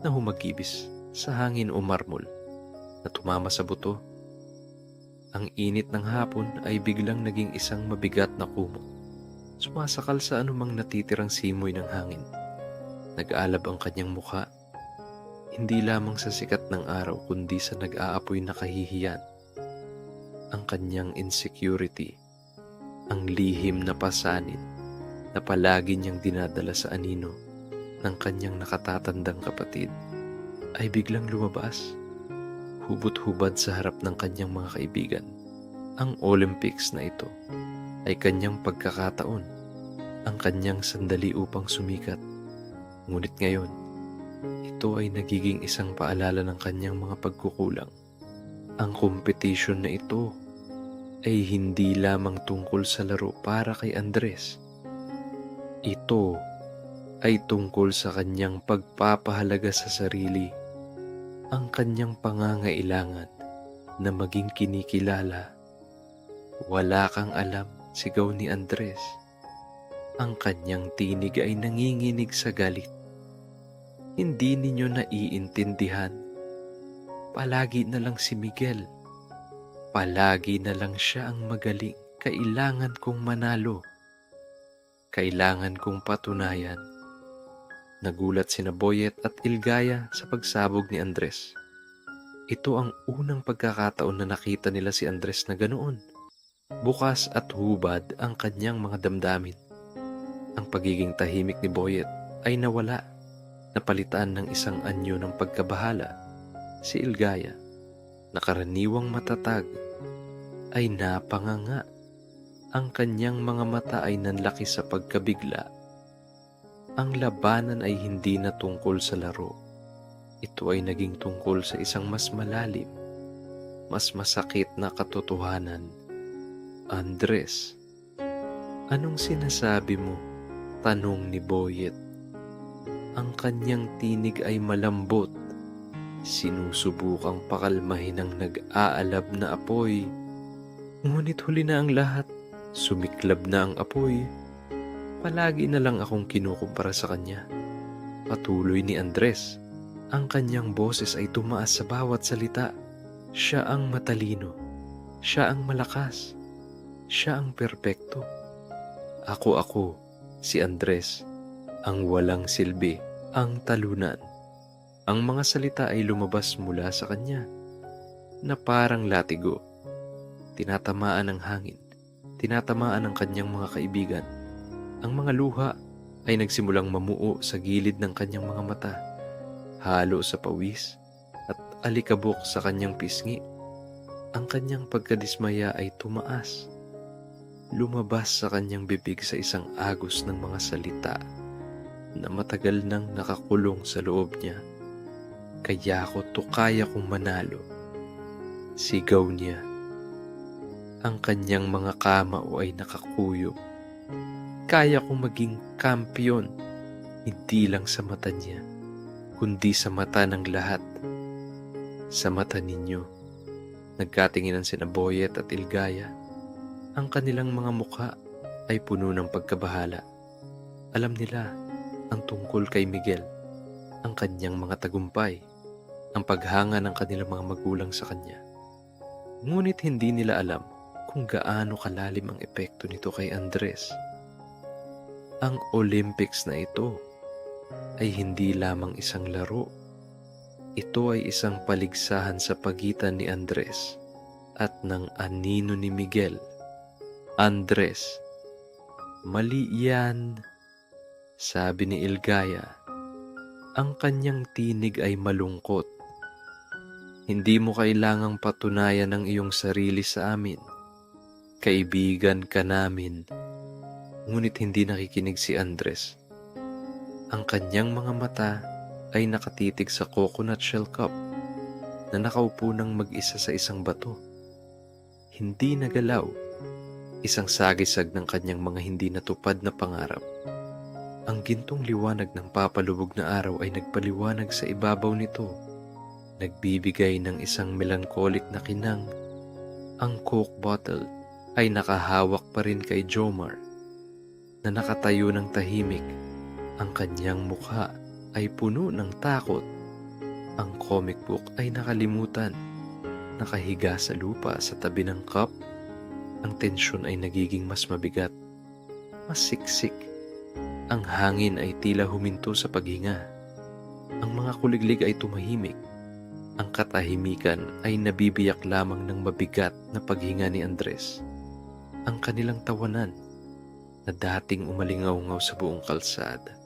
A: na humagibis sa hangin o marmol na tumama sa buto. Ang init ng hapon ay biglang naging isang mabigat na kumot. Sumasakal sa anumang natitirang simoy ng hangin. Nag-aalab ang kanyang mukha, hindi lamang sa sikat ng araw kundi sa nag-aapoy na kahihiyan. Ang kanyang insecurity, ang lihim na pasanin na palagi niyang dinadala sa anino ng kanyang nakatatandang kapatid, ay biglang lumabas, hubot-hubad sa harap ng kanyang mga kaibigan. Ang Olympics na ito ay kanyang pagkakataon, ang kanyang sandali upang sumikat. Ngunit ngayon, ito ay nagiging isang paalala ng kanyang mga pagkukulang. Ang competition na ito ay hindi lamang tungkol sa laro para kay Andres. Ito ay tungkol sa kanyang pagpapahalaga sa sarili, ang kanyang pangangailangan na maging kinikilala. Wala kang alam, sigaw ni Andres. Ang kanyang tinig ay nanginginig sa galit. Hindi ninyo naiintindihan. Palagi na lang si Miguel. Palagi na lang siya ang magaling. Kailangan kong manalo. Kailangan kong patunayan. Nagulat sina Boyet at Ilgaya sa pagsabog ni Andres. Ito ang unang pagkakataon na nakita nila si Andres na ganoon. Bukas at hubad ang kanyang mga damdamin. Ang pagiging tahimik ni Boyet ay nawala, napalitan ng isang anyo ng pagkabahala. Si Ilgaya, na karaniwang matatag, ay napanganga. Ang kanyang mga mata ay nanlaki sa pagkabigla. Ang labanan ay hindi na tungkol sa laro. Ito ay naging tungkol sa isang mas malalim, mas masakit na katotohanan. Andres, anong sinasabi mo? Tanong ni Boyet. Ang kanyang tinig ay malambot. Sinusubukang pakalmahin ang nag-aalab na apoy. Ngunit huli na ang lahat. Sumiklab na ang apoy. Palagi na lang akong kinukumpara sa kanya. Patuloy ni Andres. Ang kanyang boses ay tumaas sa bawat salita. Siya ang matalino. Siya ang malakas. Siya ang perpekto. Ako, si Andres, ang walang silbi, ang talunan. Ang mga salita ay lumabas mula sa kanya na parang latigo. Tinatamaan ng hangin, tinatamaan ng kanyang mga kaibigan. Ang mga luha ay nagsimulang mamuo sa gilid ng kanyang mga mata, halo sa pawis at alikabok sa kanyang pisngi. Ang kanyang pagkadismaya ay tumaas. Lumabas sa kanyang bibig sa isang agos ng mga salita na matagal nang nakakulong sa loob niya. Kaya kaya kong manalo. Sigaw niya. Ang kanyang mga kamao ay nakakuyog. Kaya kong maging kampiyon, hindi lang sa mata niya, kundi sa mata ng lahat. Sa mata ninyo. Nagkatinginan sina Boyet at Ilgaya. Ang kanilang mga mukha ay puno ng pagkabahala. Alam nila ang tungkol kay Miguel, ang kanyang mga tagumpay, ang paghanga ng kanilang mga magulang sa kanya. Ngunit hindi nila alam kung gaano kalalim ang epekto nito kay Andres. Ang Olympics na ito ay hindi lamang isang laro. Ito ay isang paligsahan sa pagitan ni Andres at ng anino ni Miguel. Andres, mali yan, sabi ni Ilgaya. Ang kanyang tinig ay malungkot. Hindi mo kailangang patunayan ang iyong sarili sa amin. Kaibigan ka namin. Ngunit hindi nakikinig si Andres. Ang kanyang mga mata ay nakatitig sa coconut shell cup na nakaupo ng mag-isa sa isang bato. Hindi nagalaw. Isang sagisag ng kanyang mga hindi natupad na pangarap. Ang gintong liwanag ng papalubog na araw ay nagpaliwanag sa ibabaw nito, nagbibigay ng isang melancholic na kinang. Ang Coke bottle ay nakahawak pa rin kay Jomar na nakatayo ng tahimik. Ang kanyang mukha ay puno ng takot. Ang comic book ay nakalimutan. Nakahiga sa lupa sa tabi ng cup. Ang tensyon ay nagiging mas mabigat, mas siksik. Ang hangin ay tila huminto sa paghinga. Ang mga kuliglig ay tumahimik. Ang katahimikan ay nabibiyak lamang ng mabigat na paghinga ni Andres. Ang kanilang tawanan na dating umalingaw-ngaw sa buong kalsada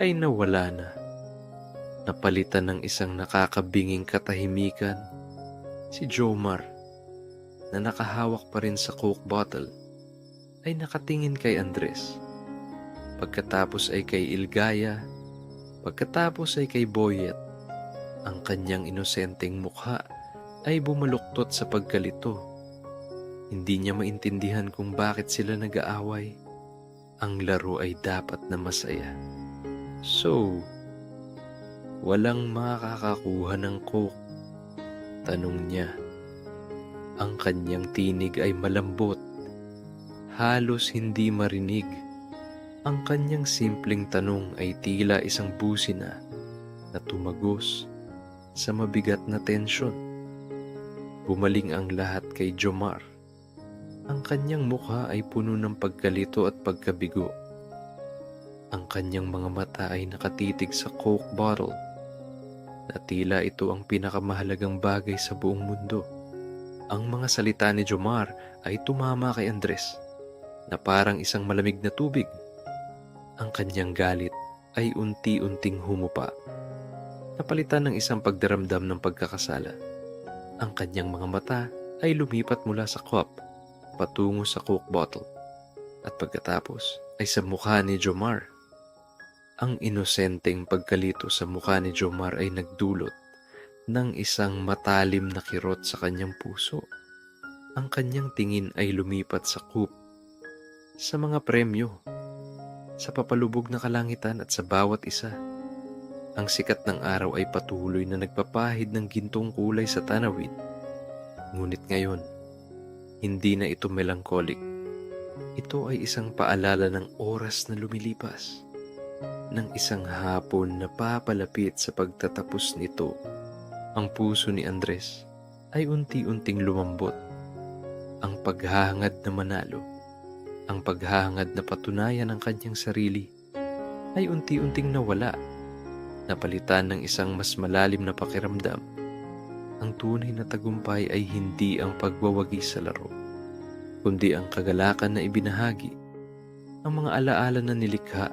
A: ay nawala na. Napalitan ng isang nakakabinging katahimikan. Si Jomar, na nakahawak pa rin sa Coke bottle, ay nakatingin kay Andres. Pagkatapos ay kay Ilgaya, pagkatapos ay kay Boyet. Ang kanyang inosenteng mukha ay bumaluktot sa pagkalito. Hindi niya maintindihan kung bakit sila nag-aaway. Ang laro ay dapat na masaya. So, walang makakakuha ng Coke? Tanong niya. Ang kanyang tinig ay malambot, halos hindi marinig. Ang kanyang simpleng tanong ay tila isang busina na tumagos sa mabigat na tensyon. Bumaling ang lahat kay Jomar. Ang kanyang mukha ay puno ng pagkalito at pagkabigo. Ang kanyang mga mata ay nakatitig sa Coke bottle na tila ito ang pinakamahalagang bagay sa buong mundo. Ang mga salita ni Jomar ay tumama kay Andres na parang isang malamig na tubig. Ang kanyang galit ay unti-unting humupa, napalitan ng isang pagdaramdam ng pagkakasala. Ang kanyang mga mata ay lumipat mula sa cup patungo sa Coke bottle at pagkatapos ay sa mukha ni Jomar. Ang inosenteng pagkalito sa mukha ni Jomar ay nagdulot ng isang matalim na kirot sa kanyang puso. Ang kanyang tingin ay lumipat sa coop, sa mga premyo, sa papalubog na kalangitan at sa bawat isa. Ang sikat ng araw ay patuloy na nagpapahid ng gintong kulay sa tanawin. Ngunit ngayon, hindi na ito melancholic. Ito ay isang paalala ng oras na lumilipas, ng isang hapon na papalapit sa pagtatapos nito. Ang puso ni Andres ay unti-unting lumambot. Ang paghahangad na manalo, ang paghahangad na patunayan ang kanyang sarili ay unti-unting nawala, napalitan ng isang mas malalim na pakiramdam. Ang tunay na tagumpay ay hindi ang pagwawagi sa laro, kundi ang kagalakan na ibinahagi, ang mga alaala na nilikha.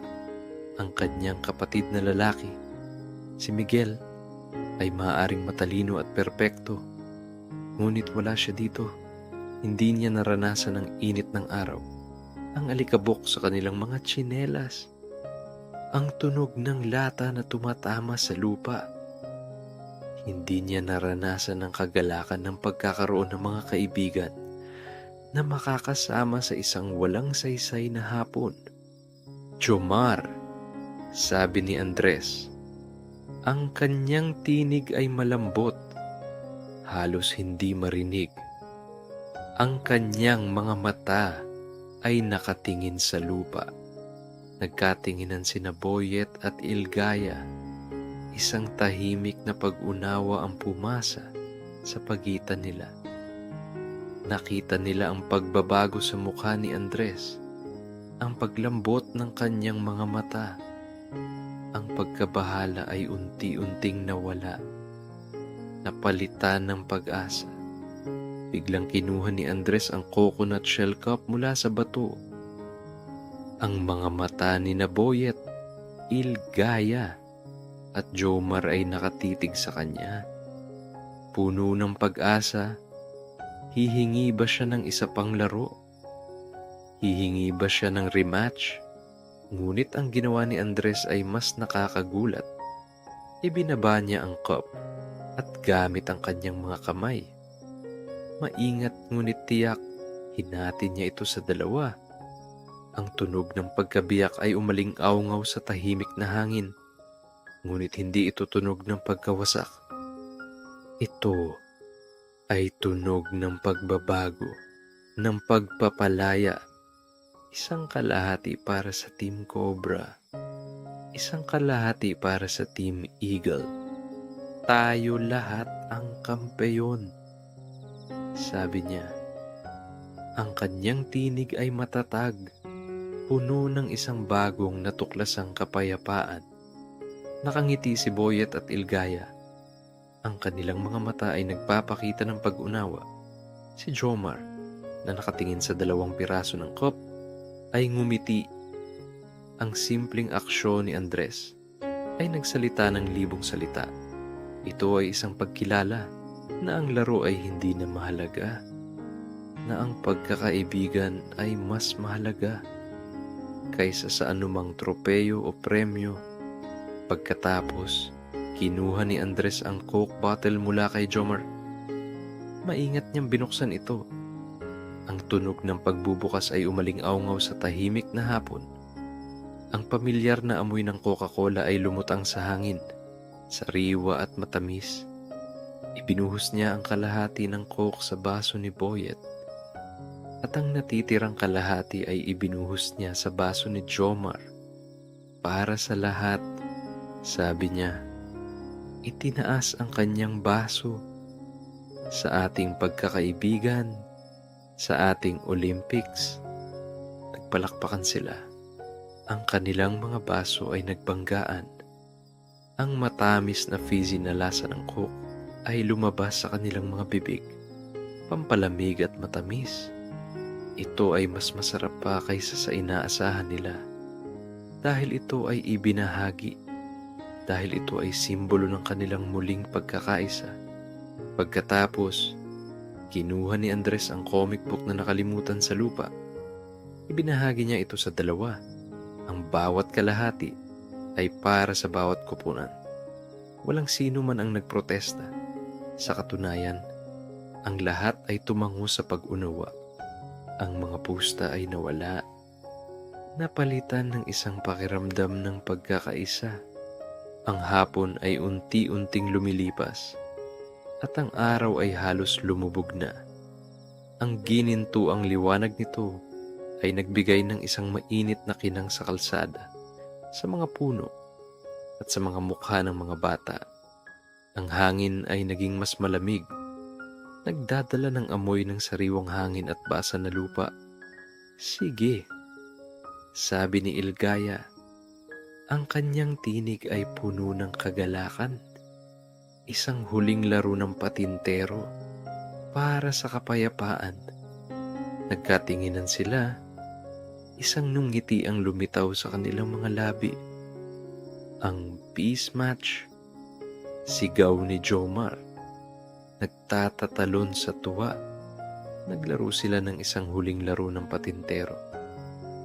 A: Ang kanyang kapatid na lalaki, si Miguel, ay maaaring matalino at perpekto, ngunit wala siya dito. Hindi niya naranasan ang init ng araw, ang alikabok sa kanilang mga tsinelas, ang tunog ng lata na tumatama sa lupa. Hindi niya naranasan ang kagalakan ng pagkakaroon ng mga kaibigan na makakasama sa isang walang saysay na hapon. Jomar, sabi ni Andres. Ang kanyang tinig ay malambot, halos hindi marinig. Ang kanyang mga mata ay nakatingin sa lupa. Nagkatinginan sina Boyet at Ilgaya. Isang tahimik na pag-unawa ang pumasa sa pagitan nila. Nakita nila ang pagbabago sa mukha ni Andres, ang paglambot ng kanyang mga mata. Ang pagkabahala ay unti-unting nawala, napalitan ng pag-asa. Biglang kinuha ni Andres ang coconut shell cup mula sa bato. Ang mga mata ni Boyet, Ilgaya at Jomar ay nakatitig sa kanya. Puno ng pag-asa. Hihingi ba siya ng isa pang laro? Hihingi ba siya ng rematch? Ngunit ang ginawa ni Andres ay mas nakakagulat. Ibinaba niya ang cup at gamit ang kanyang mga kamay. Maingat ngunit tiyak, hinati niya ito sa dalawa. Ang tunog ng pagkabiyak ay umaling-awngaw sa tahimik na hangin. Ngunit hindi ito tunog ng pagkawasak. Ito ay tunog ng pagbabago. ng pagpapalaya. Isang kalahati para sa Team Cobra. Isang kalahati para sa Team Eagle. Tayo lahat ang kampeyon. Sabi niya. Ang kanyang tinig ay matatag, puno ng isang bagong natuklasang kapayapaan. Nakangiti si Boyet at Ilgaya. Ang kanilang mga mata ay nagpapakita ng pag-unawa. Si Jomar, na nakatingin sa 2 piraso ng cup, ay ngumiti. Ang simpleng aksyon ni Andres ay nagsalita ng 1,000 salita. Ito ay isang pagkilala na ang laro ay hindi na mahalaga, na ang pagkakaibigan ay mas mahalaga kaysa sa anumang tropeyo o premyo. Pagkatapos, kinuha ni Andres ang Coke bottle mula kay Jomar. Maingat niyang binuksan ito. Ang tunog ng pagbubukas ay umaling-awngaw sa tahimik na hapon. Ang pamilyar na amoy ng Coca-Cola ay lumutang sa hangin, sariwa at matamis. Ibinuhos niya ang kalahati ng Coke sa baso ni Boyet. At ang natitirang kalahati ay ibinuhos niya sa baso ni Jomar. Para sa lahat, sabi niya, itinaas ang kanyang baso sa ating pagkakaibigan, sa ating Olympics. Nagpalakpakan sila. Ang kanilang mga baso ay nagbanggaan. Ang matamis na fizzy na lasa ng Coke ay lumabas sa kanilang mga bibig, pampalamig at matamis. Ito ay mas masarap pa kaysa sa inaasahan nila. Dahil ito ay ibinahagi. Dahil ito ay simbolo ng kanilang muling pagkakaisa. Pagkatapos, kinuha ni Andres ang comic book na nakalimutan sa lupa. Ibinahagi niya ito sa 2. Ang bawat kalahati ay para sa bawat kupunan. Walang sino man ang nagprotesta. Sa katunayan, ang lahat ay tumango sa pag-unawa. Ang mga pusta ay nawala. Napalitan ng isang pakiramdam ng pagkakaisa. Ang hapon ay unti-unting lumilipas at ang araw ay halos lumubog na. Ang ginintuang liwanag nito ay nagbigay ng isang mainit na kinang sa kalsada, sa mga puno at sa mga mukha ng mga bata. Ang hangin ay naging mas malamig, nagdadala ng amoy ng sariwang hangin at basa na lupa. Sige, sabi ni Ilgaya. Ang kanyang tinig ay puno ng kagalakan. Isang huling laro ng patintero para sa kapayapaan. Nagkatinginan sila. Isang nungiti ang lumitaw sa kanilang mga labi. Ang peace match. Sigaw ni Jomar. Nagtatatalon sa tuwa. Naglaro sila ng isang huling laro ng patintero.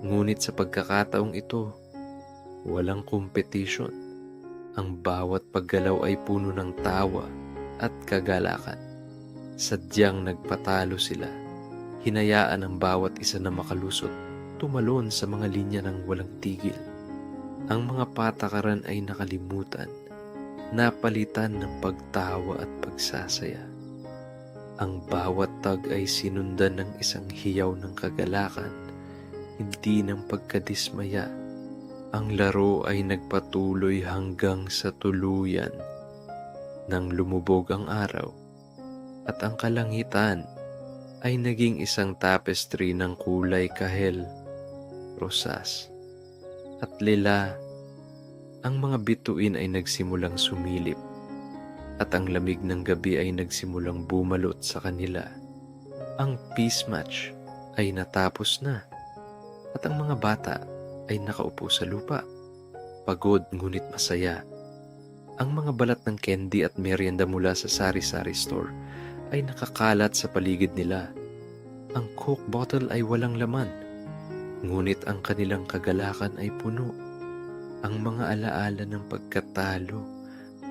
A: Ngunit sa pagkakataong ito, walang competition. Ang bawat paggalaw ay puno ng tawa at kagalakan. Sadyang nagpatalo sila. Hinayaan ang bawat isa na makalusot, tumalon sa mga linya ng walang tigil. Ang mga patakaran ay nakalimutan, napalitan ng pagtawa at pagsasaya. Ang bawat tag ay sinundan ng isang hiyaw ng kagalakan, hindi ng pagkadismaya. Ang laro ay nagpatuloy hanggang sa tuluyan. Nang lumubog ang araw at ang kalangitan ay naging isang tapestry ng kulay kahel, rosas at lila. Ang mga bituin ay nagsimulang sumilip at ang lamig ng gabi ay nagsimulang bumalot sa kanila. Ang peace match ay natapos na at ang mga bata ay nakaupo sa lupa, pagod ngunit masaya. Ang mga balat ng candy at merienda mula sa sari-sari store ay nakakalat sa paligid nila. Ang Coke bottle ay walang laman, ngunit ang kanilang kagalakan ay puno. Ang mga alaala ng pagkatalo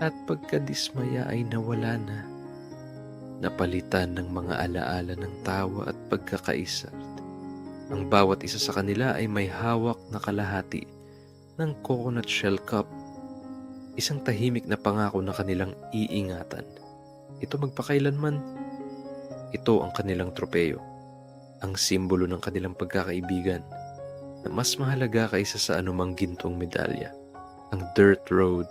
A: at pagkadismaya ay nawala na. Napalitan ng mga alaala ng tawa at pagkakaisa. Ang bawat isa sa kanila ay may hawak na kalahati ng coconut shell cup. Isang tahimik na pangako na kanilang iingatan. Ito magpakailanman. Ito ang kanilang tropeyo. ang simbolo ng kanilang pagkakaibigan na mas mahalaga kaysa sa anumang gintong medalya. Ang dirt road,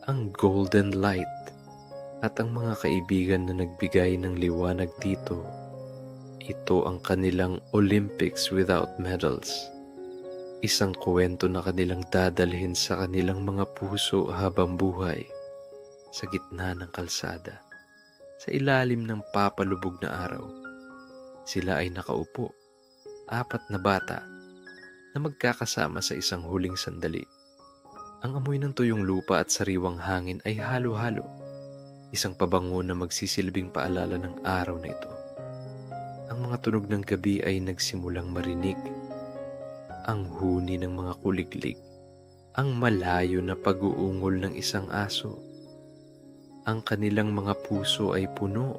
A: ang golden light, at ang mga kaibigan na nagbigay ng liwanag dito. Ito ang kanilang Olympics without medals. Isang kwento na kanilang dadalhin sa kanilang mga puso habang buhay. Sa gitna ng kalsada, sa ilalim ng papalubog na araw, sila ay nakaupo, 4 na bata na magkakasama sa isang huling sandali. Ang amoy ng tuyong lupa at sariwang hangin ay halo-halo, isang pabango na magsisilbing paalala ng araw na ito. Ang mga tunog ng gabi ay nagsimulang marinig. Ang huni ng mga kuliglig, ang malayo na pag-uungol ng isang aso. Ang kanilang mga puso ay puno,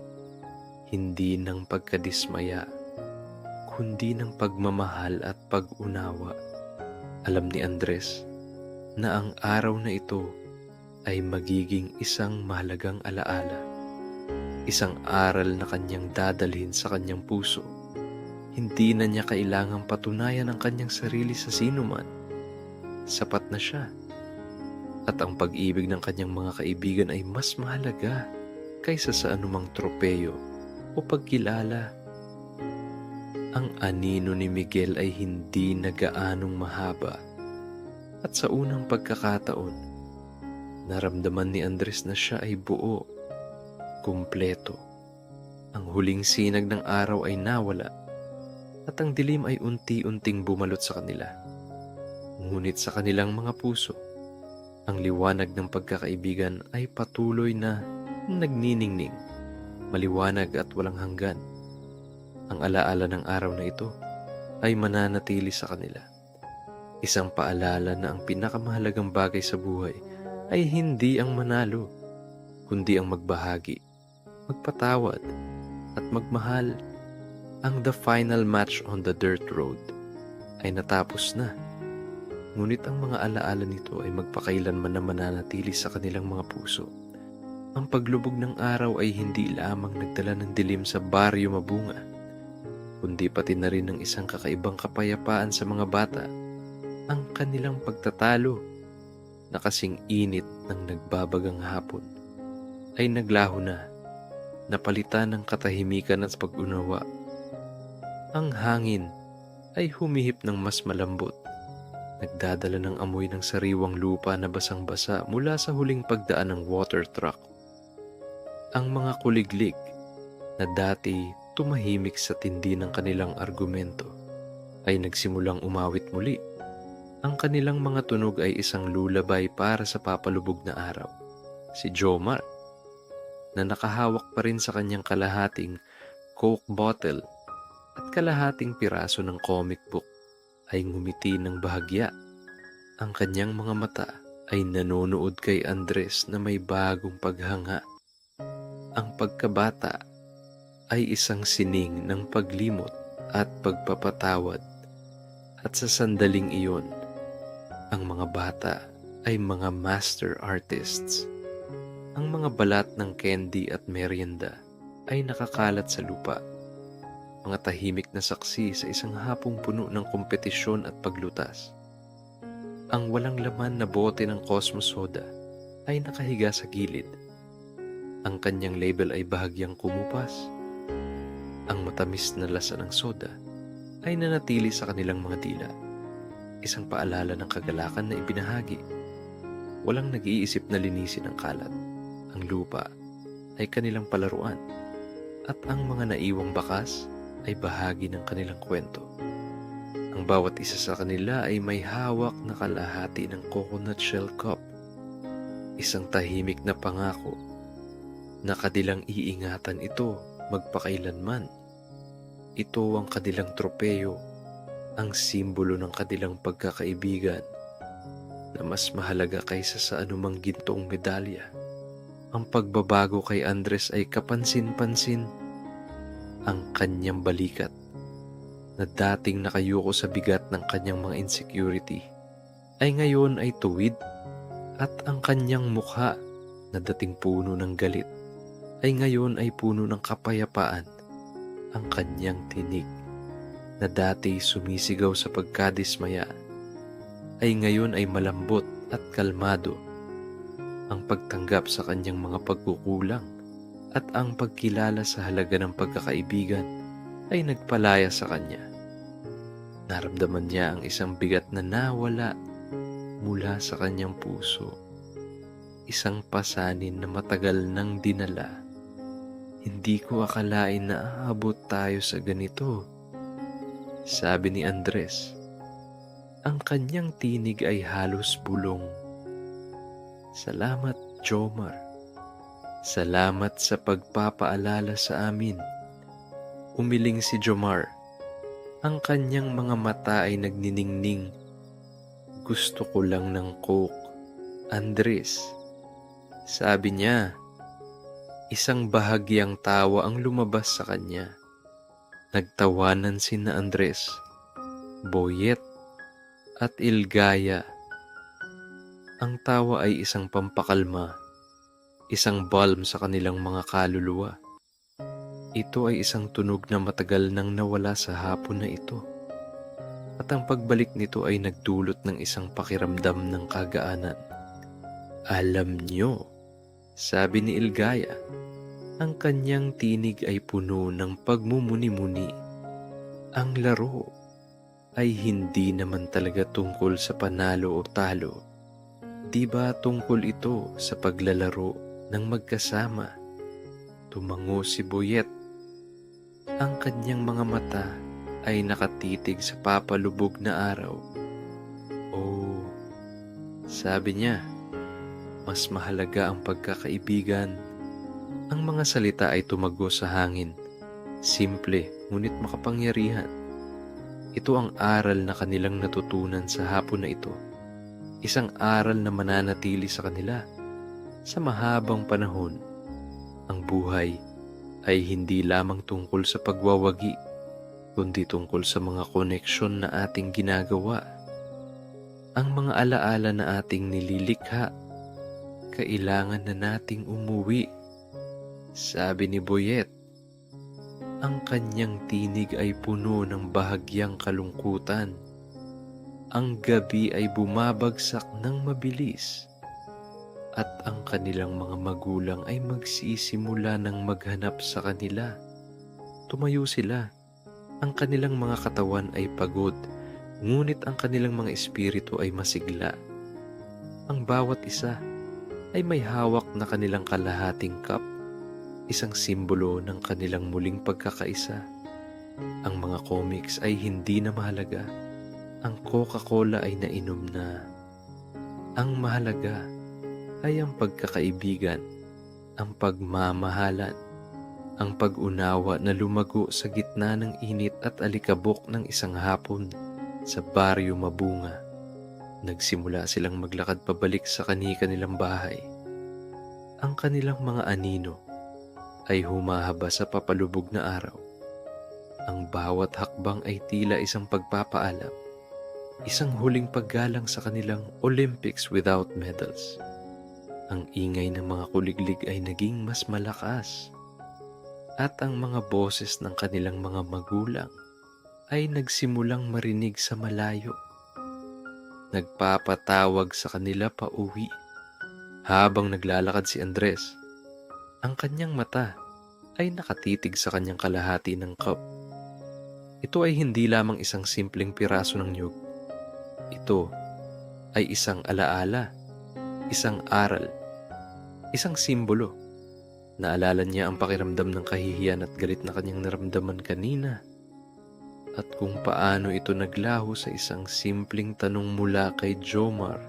A: hindi ng pagkadismaya, kundi ng pagmamahal at pag-unawa. Alam ni Andres na ang araw na ito ay magiging isang mahalagang alaala. Isang aral na kanyang dadalhin sa kanyang puso. Hindi na niya kailangang patunayan ang kanyang sarili sa sinuman. Sapat na siya. At ang pag-ibig ng kanyang mga kaibigan ay mas mahalaga kaysa sa anumang tropeyo o pagkilala. Ang anino ni Miguel ay hindi na gaanong mahaba. At sa unang pagkakataon, naramdaman ni Andres na siya ay buo, kumpleto. Ang huling sinag ng araw ay nawala at ang dilim ay unti-unting bumalot sa kanila. Ngunit sa kanilang mga puso, ang liwanag ng pagkakaibigan ay patuloy na nagniningning, maliwanag at walang hanggan. Ang alaala ng araw na ito ay mananatili sa kanila. Isang paalala na ang pinakamahalagang bagay sa buhay ay hindi ang manalo, kundi ang magbahagi, magpatawad, at magmahal. Ang the final match on the dirt road ay natapos na. Ngunit ang mga alaala nito ay magpakailanman na mananatili sa kanilang mga puso. Ang paglubog ng araw ay hindi lamang nagdala ng dilim sa baryo Mabunga, kundi pati na rin ng isang kakaibang kapayapaan sa mga bata. Ang kanilang pagtatalo na kasing init ng nagbabagang hapon ay naglaho na, napalitan ng katahimikan at pag-unawa. Ang hangin ay humihip ng mas malambot, nagdadala ng amoy ng sariwang lupa na basang-basa mula sa huling pagdaan ng water truck. Ang mga kuliglig na dati tumahimik sa tindi ng kanilang argumento ay nagsimulang umawit muli. Ang kanilang mga tunog ay isang lulabay para sa papalubog na araw. Si Jomar, na nakahawak pa rin sa kanyang kalahating Coke bottle at kalahating piraso ng comic book, ay ngumiti ng bahagya. Ang kanyang mga mata ay nanonood kay Andres na may bagong paghanga. Ang pagkabata ay isang sining ng paglimot at pagpapatawad. At sa sandaling iyon, ang mga bata ay mga master artists. Ang mga balat ng candy at merienda ay nakakalat sa lupa. Mga tahimik na saksi sa isang hapong puno ng kompetisyon at paglutas. Ang walang laman na bote ng Cosmo Soda ay nakahiga sa gilid. Ang kanyang label ay bahagyang kumupas. Ang matamis na lasa ng soda ay nanatili sa kanilang mga dila. Isang paalala ng kagalakan na ibinahagi. Walang nag-iisip na linisin ang kalat. Ang lupa ay kanilang palaruan at ang mga naiwang bakas ay bahagi ng kanilang kwento. Ang bawat isa sa kanila ay may hawak na kalahati ng coconut shell cup. Isang tahimik na pangako na kanilang iingatan ito magpakailanman. Ito ang kanilang tropeyo, ang simbolo ng kanilang pagkakaibigan na mas mahalaga kaysa sa anumang gintong medalya. Ang pagbabago kay Andres ay kapansin-pansin. Ang kanyang balikat na dating nakayuko sa bigat ng kanyang mga insecurity ay ngayon ay tuwid, at ang kanyang mukha na dating puno ng galit ay ngayon ay puno ng kapayapaan. Ang kanyang tinig na dati sumisigaw sa pagkadismaya ay ngayon ay malambot at kalmado. Ang pagtanggap sa kanyang mga pagkukulang at ang pagkilala sa halaga ng pagkakaibigan ay nagpalaya sa kanya. Naramdaman niya ang isang bigat na nawala mula sa kanyang puso. Isang pasanin na matagal nang dinala. Hindi ko akalain na aabot tayo sa ganito, sabi ni Andres. Ang kanyang tinig ay halos bulong. Salamat, Jomar. Salamat sa pagpapaalala sa amin. Umiling si Jomar. Ang kanyang mga mata ay nagniningning. Gusto ko lang ng Coke, Andres. Sabi niya. Isang bahagyang tawa ang lumabas sa kanya. Nagtawanan sina Andres, Boyet at Ilgaya. Ang tawa ay isang pampakalma, isang balm sa kanilang mga kaluluwa. Ito ay isang tunog na matagal nang nawala sa hapon na ito. At ang pagbalik nito ay nagdulot ng isang pakiramdam ng kagaanan. Alam niyo, sabi ni Ilgaya, ang kanyang tinig ay puno ng pagmumuni-muni. Ang laro ay hindi naman talaga tungkol sa panalo o talo. Di ba tungkol ito sa paglalaro ng magkasama? Tumango si Boyet. Ang kanyang mga mata ay nakatitig sa papalubog na araw. Oh, sabi niya, mas mahalaga ang pagkakaibigan. Ang mga salita ay tumago sa hangin. Simple, ngunit makapangyarihan. Ito ang aral na kanilang natutunan sa hapon na ito. Isang aral na mananatili sa kanila sa mahabang panahon. Ang buhay ay hindi lamang tungkol sa pagwawagi, kundi tungkol sa mga koneksyon na ating ginagawa. Ang mga alaala na ating nililikha, kailangan na nating umuwi, sabi ni Boyet. Ang kanyang tinig ay puno ng bahagyang kalungkutan. Ang gabi ay bumabagsak ng mabilis at ang kanilang mga magulang ay magsisimula ng maghanap sa kanila. Tumayo sila. Ang kanilang mga katawan ay pagod, ngunit ang kanilang mga espiritu ay masigla. Ang bawat isa ay may hawak na kanilang kalahating cup, isang simbolo ng kanilang muling pagkakaisa. Ang mga comics ay hindi na mahalaga. Ang Coca-Cola ay nainom na. Ang mahalaga ay ang pagkakaibigan, ang pagmamahalan, ang pag-unawa na lumago sa gitna ng init at alikabok ng isang hapon sa Baryo Mabunga. Nagsimula silang maglakad pabalik sa kani-kanilang bahay. Ang kanilang mga anino ay humahaba sa papalubog na araw. Ang bawat hakbang ay tila isang pagpapaalam, isang huling paggalang sa kanilang Olympics without medals. Ang ingay ng mga kuliglig ay naging mas malakas, at ang mga boses ng kanilang mga magulang ay nagsimulang marinig sa malayo. Nagpapatawag sa kanila pa uwi. Habang naglalakad si Andres, ang kanyang mata ay nakatitig sa kanyang kalahati ng cup. Ito ay hindi lamang isang simpleng piraso ng niyog. Ito ay isang alaala, isang aral, isang simbolo. Naalala niya ang pakiramdam ng kahihiyan at galit na kanyang naramdaman kanina, at kung paano ito naglaho sa isang simpleng tanong mula kay Jomar.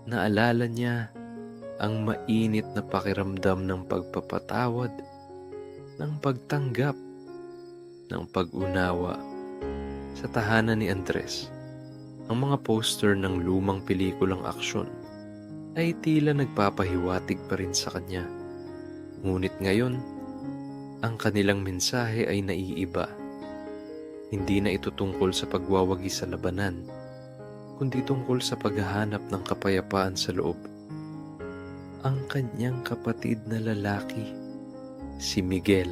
A: Naalala niya ang mainit na pakiramdam ng pagpapatawad, ng pagtanggap, ng pag-unawa. Sa tahanan ni Andres, ang mga poster ng lumang pelikulang aksyon ay tila nagpapahiwatig pa rin sa kanya. Ngunit ngayon, ang kanilang mensahe ay naiiba. Hindi na ito tungkol sa pagwawagi sa labanan, kundi tungkol sa paghahanap ng kapayapaan sa loob. Ang kanyang kapatid na lalaki, si Miguel,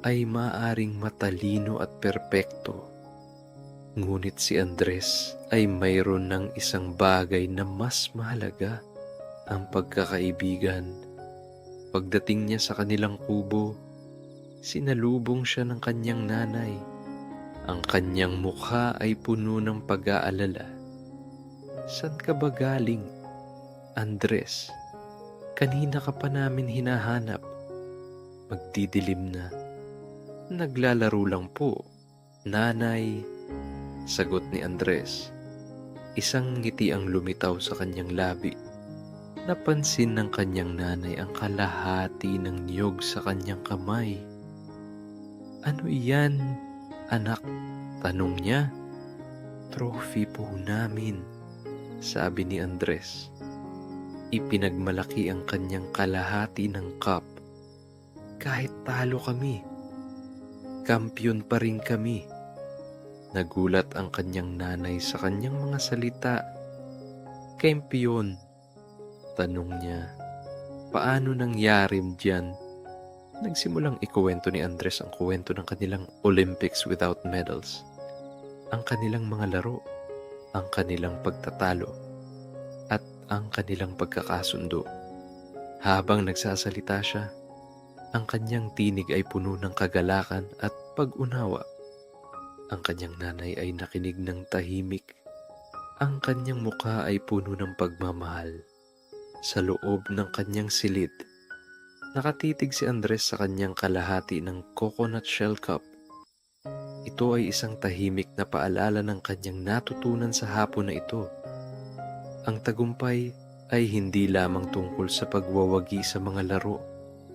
A: ay maaring matalino at perpekto. Ngunit si Andres ay mayroon ng isang bagay na mas mahalaga, ang pagkakaibigan. Pagdating niya sa kanilang kubo, sinalubong siya ng kanyang nanay. Ang kanyang mukha ay puno ng pag-aalala. "Saan ka ba galing, Andres? Kanina ka pa namin hinahanap." "Magdidilim na." "Naglalaro lang po, nanay," sagot ni Andres. Isang ngiti ang lumitaw sa kanyang labi. Napansin ng kanyang nanay ang kalahati ng niyog sa kanyang kamay. "Ano iyan, anak?" tanong niya. "Trophy po namin," sabi ni Andres. Ipinagmalaki ang kanyang kalahati ng cup. "Kahit talo kami, kampiyon pa rin kami." Nagulat ang kanyang nanay sa kanyang mga salita. "Kampiyon?" tanong niya. "Paano nangyari diyan?" Nagsimulang ikuwento ni Andres ang kuwento ng kanilang Olympics without medals, ang kanilang mga laro, ang kanilang pagtatalo, at ang kanilang pagkakasundo. Habang nagsasalita siya, ang kanyang tinig ay puno ng kagalakan at pag-unawa. Ang kanyang nanay ay nakinig ng tahimik. Ang kanyang mukha ay puno ng pagmamahal. Sa loob ng kanyang silid, nakatitig si Andres sa kanyang kalahati ng coconut shell cup. Ito ay isang tahimik na paalala ng kanyang natutunan sa hapon na ito. Ang tagumpay ay hindi lamang tungkol sa pagwawagi sa mga laro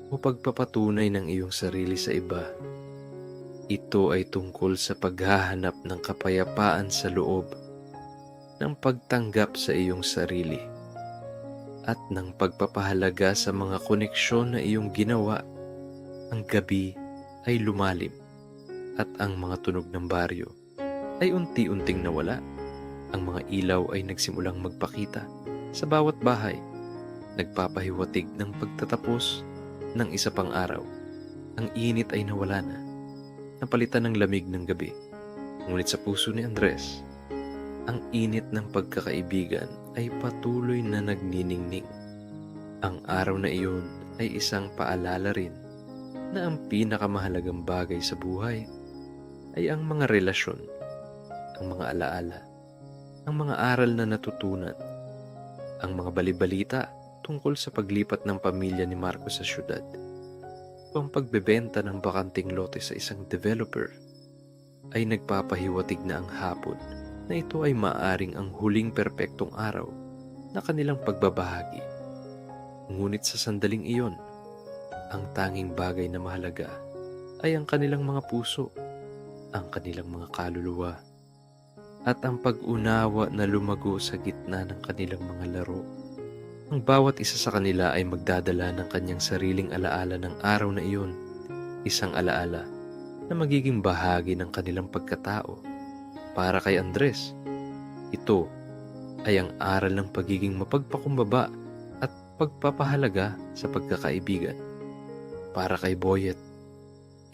A: o pagpapatunay ng iyong sarili sa iba. Ito ay tungkol sa paghahanap ng kapayapaan sa loob, ng pagtanggap sa iyong sarili, at ng pagpapahalaga sa mga koneksyon na iyong ginawa. Ang gabi ay lumalim at ang mga tunog ng baryo ay unti-unting nawala. Ang mga ilaw ay nagsimulang magpakita sa bawat bahay, nagpapahiwatig ng pagtatapos ng isa pang araw. Ang init ay nawala na, napalitan ng lamig ng gabi. Ngunit sa puso ni Andres, ang init ng pagkakaibigan ay patuloy na nagniningning. Ang araw na iyon ay isang paalala rin na ang pinakamahalagang bagay sa buhay ay ang mga relasyon, ang mga alaala, ang mga aral na natutunan, ang mga balibalita tungkol sa paglipat ng pamilya ni Marcos sa syudad, o ang pagbebenta ng bakanting lote sa isang developer, ay nagpapahiwatig na ang hapon na ito ay maaring ang huling perpektong araw na kanilang pagbabahagi. Ngunit sa sandaling iyon, ang tanging bagay na mahalaga ay ang kanilang mga puso, ang kanilang mga kaluluwa, at ang pag-unawa na lumago sa gitna ng kanilang mga laro. Ang bawat isa sa kanila ay magdadala ng kanyang sariling alaala ng araw na iyon, isang alaala na magiging bahagi ng kanilang pagkatao. Para kay Andres, ito ay ang aral ng pagiging mapagpakumbaba at pagpapahalaga sa pagkakaibigan. Para kay Boyet,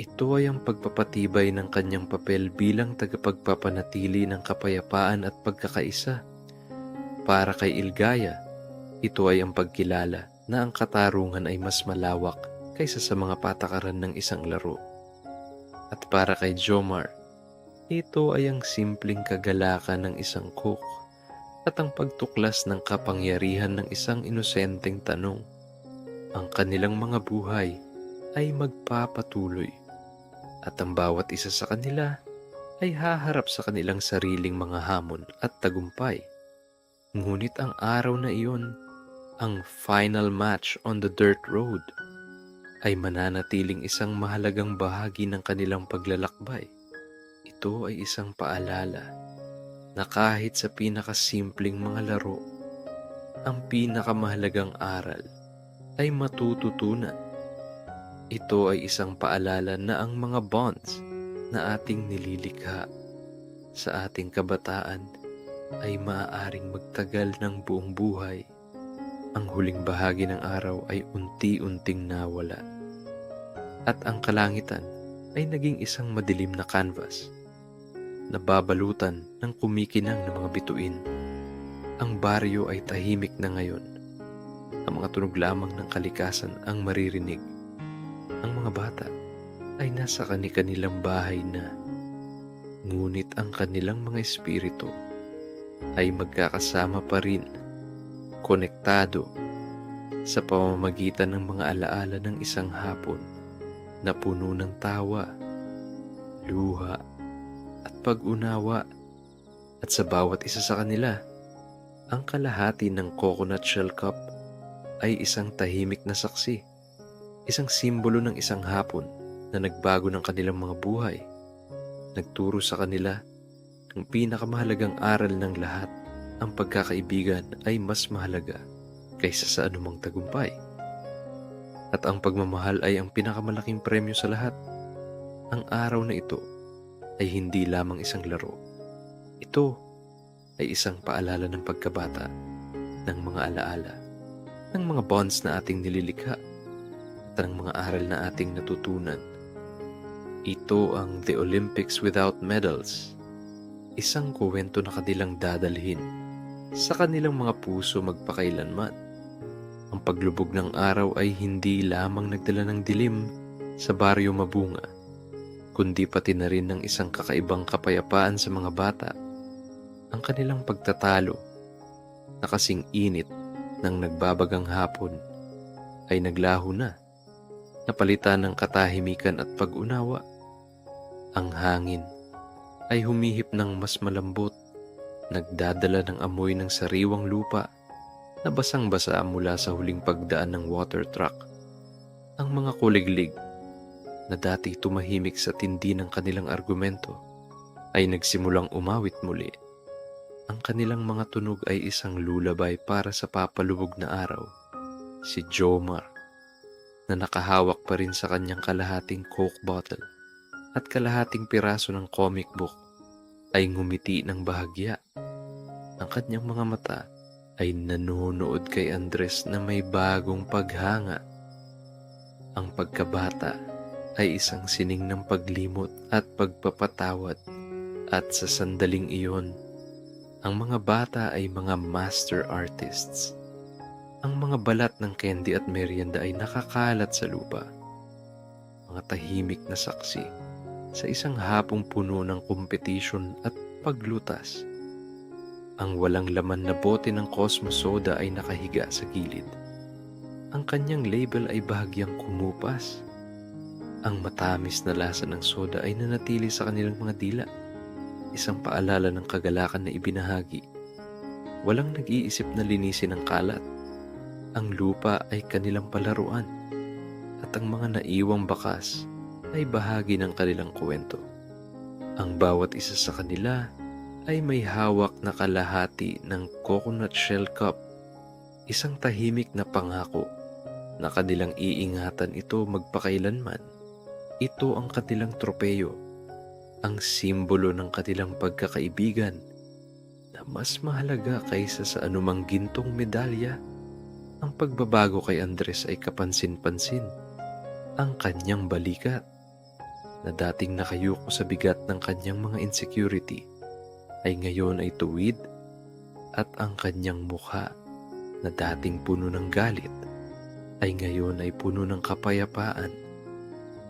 A: ito ay ang pagpapatibay ng kanyang papel bilang tagapagpapanatili ng kapayapaan at pagkakaisa. Para kay Ilgaya, ito ay ang pagkilala na ang katarungan ay mas malawak kaysa sa mga patakaran ng isang laro. At para kay Jomar, ito ay ang simpleng kagalakan ng isang cook at ang pagtuklas ng kapangyarihan ng isang inosenteng tanong. Ang kanilang mga buhay ay magpapatuloy at ang bawat isa sa kanila ay haharap sa kanilang sariling mga hamon at tagumpay. Ngunit ang araw na iyon, ang final match on the dirt road, ay mananatiling isang mahalagang bahagi ng kanilang paglalakbay. Ito ay isang paalala na kahit sa pinakasimpleng mga laro, ang pinakamahalagang aral ay matututunan. Ito ay isang paalala na ang mga bonds na ating nililikha sa ating kabataan ay maaaring magtagal ng buong buhay. Ang huling bahagi ng araw ay unti-unting nawala, at ang kalangitan ay naging isang madilim na canvas na babalutan ng kumikinang na mga bituin. Ang baryo ay tahimik na ngayon. Ang mga tunog lamang ng kalikasan ang maririnig. Ang mga bata ay nasa kani-kanilang bahay na, ngunit ang kanilang mga espiritu ay magkakasama pa rin, konektado sa pamamagitan ng mga alaala ng isang hapon na puno ng tawa, luha, at pag-unawa. At sa bawat isa sa kanila, ang kalahati ng coconut shell cup ay isang tahimik na saksi, isang simbolo ng isang hapon na nagbago ng kanilang mga buhay. Nagturo sa kanila ang pinakamahalagang aral ng lahat: ang pagkakaibigan ay mas mahalaga kaysa sa anumang tagumpay. At ang pagmamahal ay ang pinakamalaking premyo sa lahat. Ang araw na ito ay hindi lamang isang laro. Ito ay isang paalala ng pagkabata, ng mga alaala, ng mga bonds na ating nililikha, at ng mga aral na ating natutunan. Ito ang The Olympics Without Medals, isang kuwento na kanilang dadalhin sa kanilang mga puso magpakailanman. Ang paglubog ng araw ay hindi lamang nagdala ng dilim sa baryo Mabunga, kundi pati na rin ng isang kakaibang kapayapaan sa mga bata. Ang kanilang pagtatalo na kasing init ng nagbabagang hapon ay naglaho na, napalitan ng katahimikan at pag-unawa. Ang hangin ay humihip ng mas malambot, nagdadala ng amoy ng sariwang lupa na basang-basa mula sa huling pagdaan ng water truck. Ang mga kuliglig na dati tumahimik sa tindi ng kanilang argumento ay nagsimulang umawit muli. Ang kanilang mga tunog ay isang lullaby para sa papalubog na araw. Si Jomar, na nakahawak pa rin sa kanyang kalahating Coke bottle at kalahating piraso ng comic book, ay ngumiti ng bahagya. Ang kanyang mga mata ay nanonood kay Andres na may bagong paghanga. Ang pagkabata ay isang sining ng paglimot at pagpapatawad, at sa sandaling iyon, ang mga bata ay mga master artists. Ang mga balat ng candy at merienda ay nakakalat sa lupa. Mga tahimik na saksi sa isang hapong puno ng kompetisyon at paglutas. Ang walang laman na bote ng Cosmo Soda ay nakahiga sa gilid. Ang kanyang label ay bahagyang kumupas. Ang matamis na lasa ng soda ay nanatili sa kanilang mga dila, isang paalala ng kagalakan na ibinahagi. Walang nag-iisip na linisin ang kalat. Ang lupa ay kanilang palaruan, at ang mga naiwang bakas ay bahagi ng kanilang kwento. Ang bawat isa sa kanila ay may hawak na kalahati ng coconut shell cup, isang tahimik na pangako na kanilang iingatan ito magpakailanman. Ito ang kanilang tropeyo, ang simbolo ng kanilang pagkakaibigan na mas mahalaga kaysa sa anumang gintong medalya. Ang pagbabago kay Andres ay kapansin-pansin. Ang kanyang balikat na dating nakayuko sa bigat ng kanyang mga insecurity ay ngayon ay tuwid, at ang kanyang mukha na dating puno ng galit ay ngayon ay puno ng kapayapaan.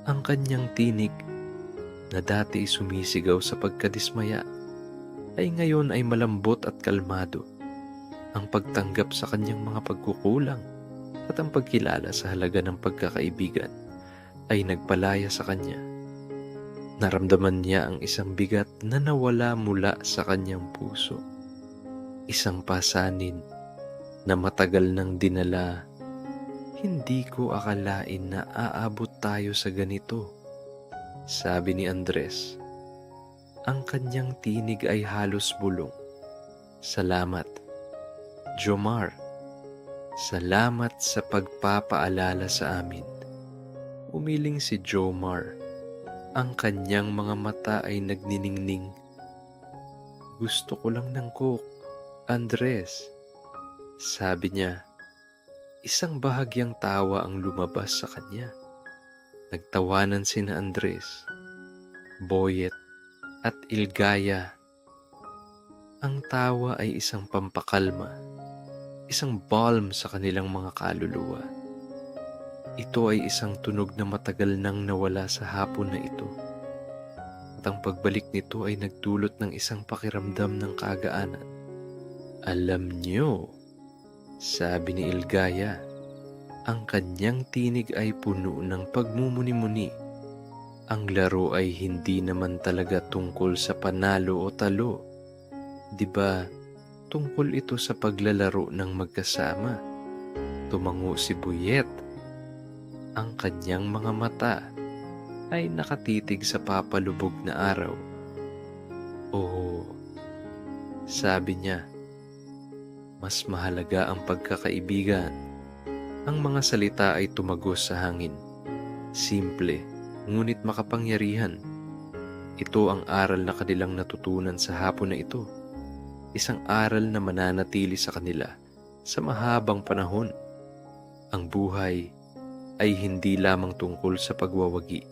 A: Ang kanyang tinig na dati sumisigaw sa pagkadismaya ay ngayon ay malambot at kalmado. Ang pagtanggap sa kanyang mga pagkukulang at ang pagkilala sa halaga ng pagkakaibigan ay nagpalaya sa kanya. Naramdaman niya ang isang bigat na nawala mula sa kanyang puso. Isang pasanin na matagal nang dinala. Hindi ko akalain na aabot tayo sa ganito, sabi ni Andres. Ang kanyang tinig ay halos bulong. Salamat, Jomar. Salamat sa pagpapaalala sa amin. Umiling si Jomar. Ang kanyang mga mata ay nagniningning. Gusto ko lang ng Coke, Andres, sabi niya. Isang bahagyang tawa ang lumabas sa kanya. Nagtawanan sina Andres, Boyet at Ilgaya. Ang tawa ay isang pampakalma, isang balm sa kanilang mga kaluluwa. Ito ay isang tunog na matagal nang nawala sa hapon na ito. At ang pagbalik nito ay nagdulot ng isang pakiramdam ng kagaanan. Alam niyo, sabi ni Ilgaya, ang kanyang tinig ay puno ng pagmumuni-muni. Ang laro ay hindi naman talaga tungkol sa panalo o talo. Diba, tungkol ito sa paglalaro ng magkasama. Tumango si Buyet. Ang kanyang mga mata ay nakatitig sa papalubog na araw. Oo, sabi niya, mas mahalaga ang pagkakaibigan. Ang mga salita ay tumagos sa hangin. Simple, ngunit makapangyarihan. Ito ang aral na kanilang natutunan sa hapon na ito. Isang aral na mananatili sa kanila sa mahabang panahon. Ang buhay ay hindi lamang tungkol sa pagwawagi,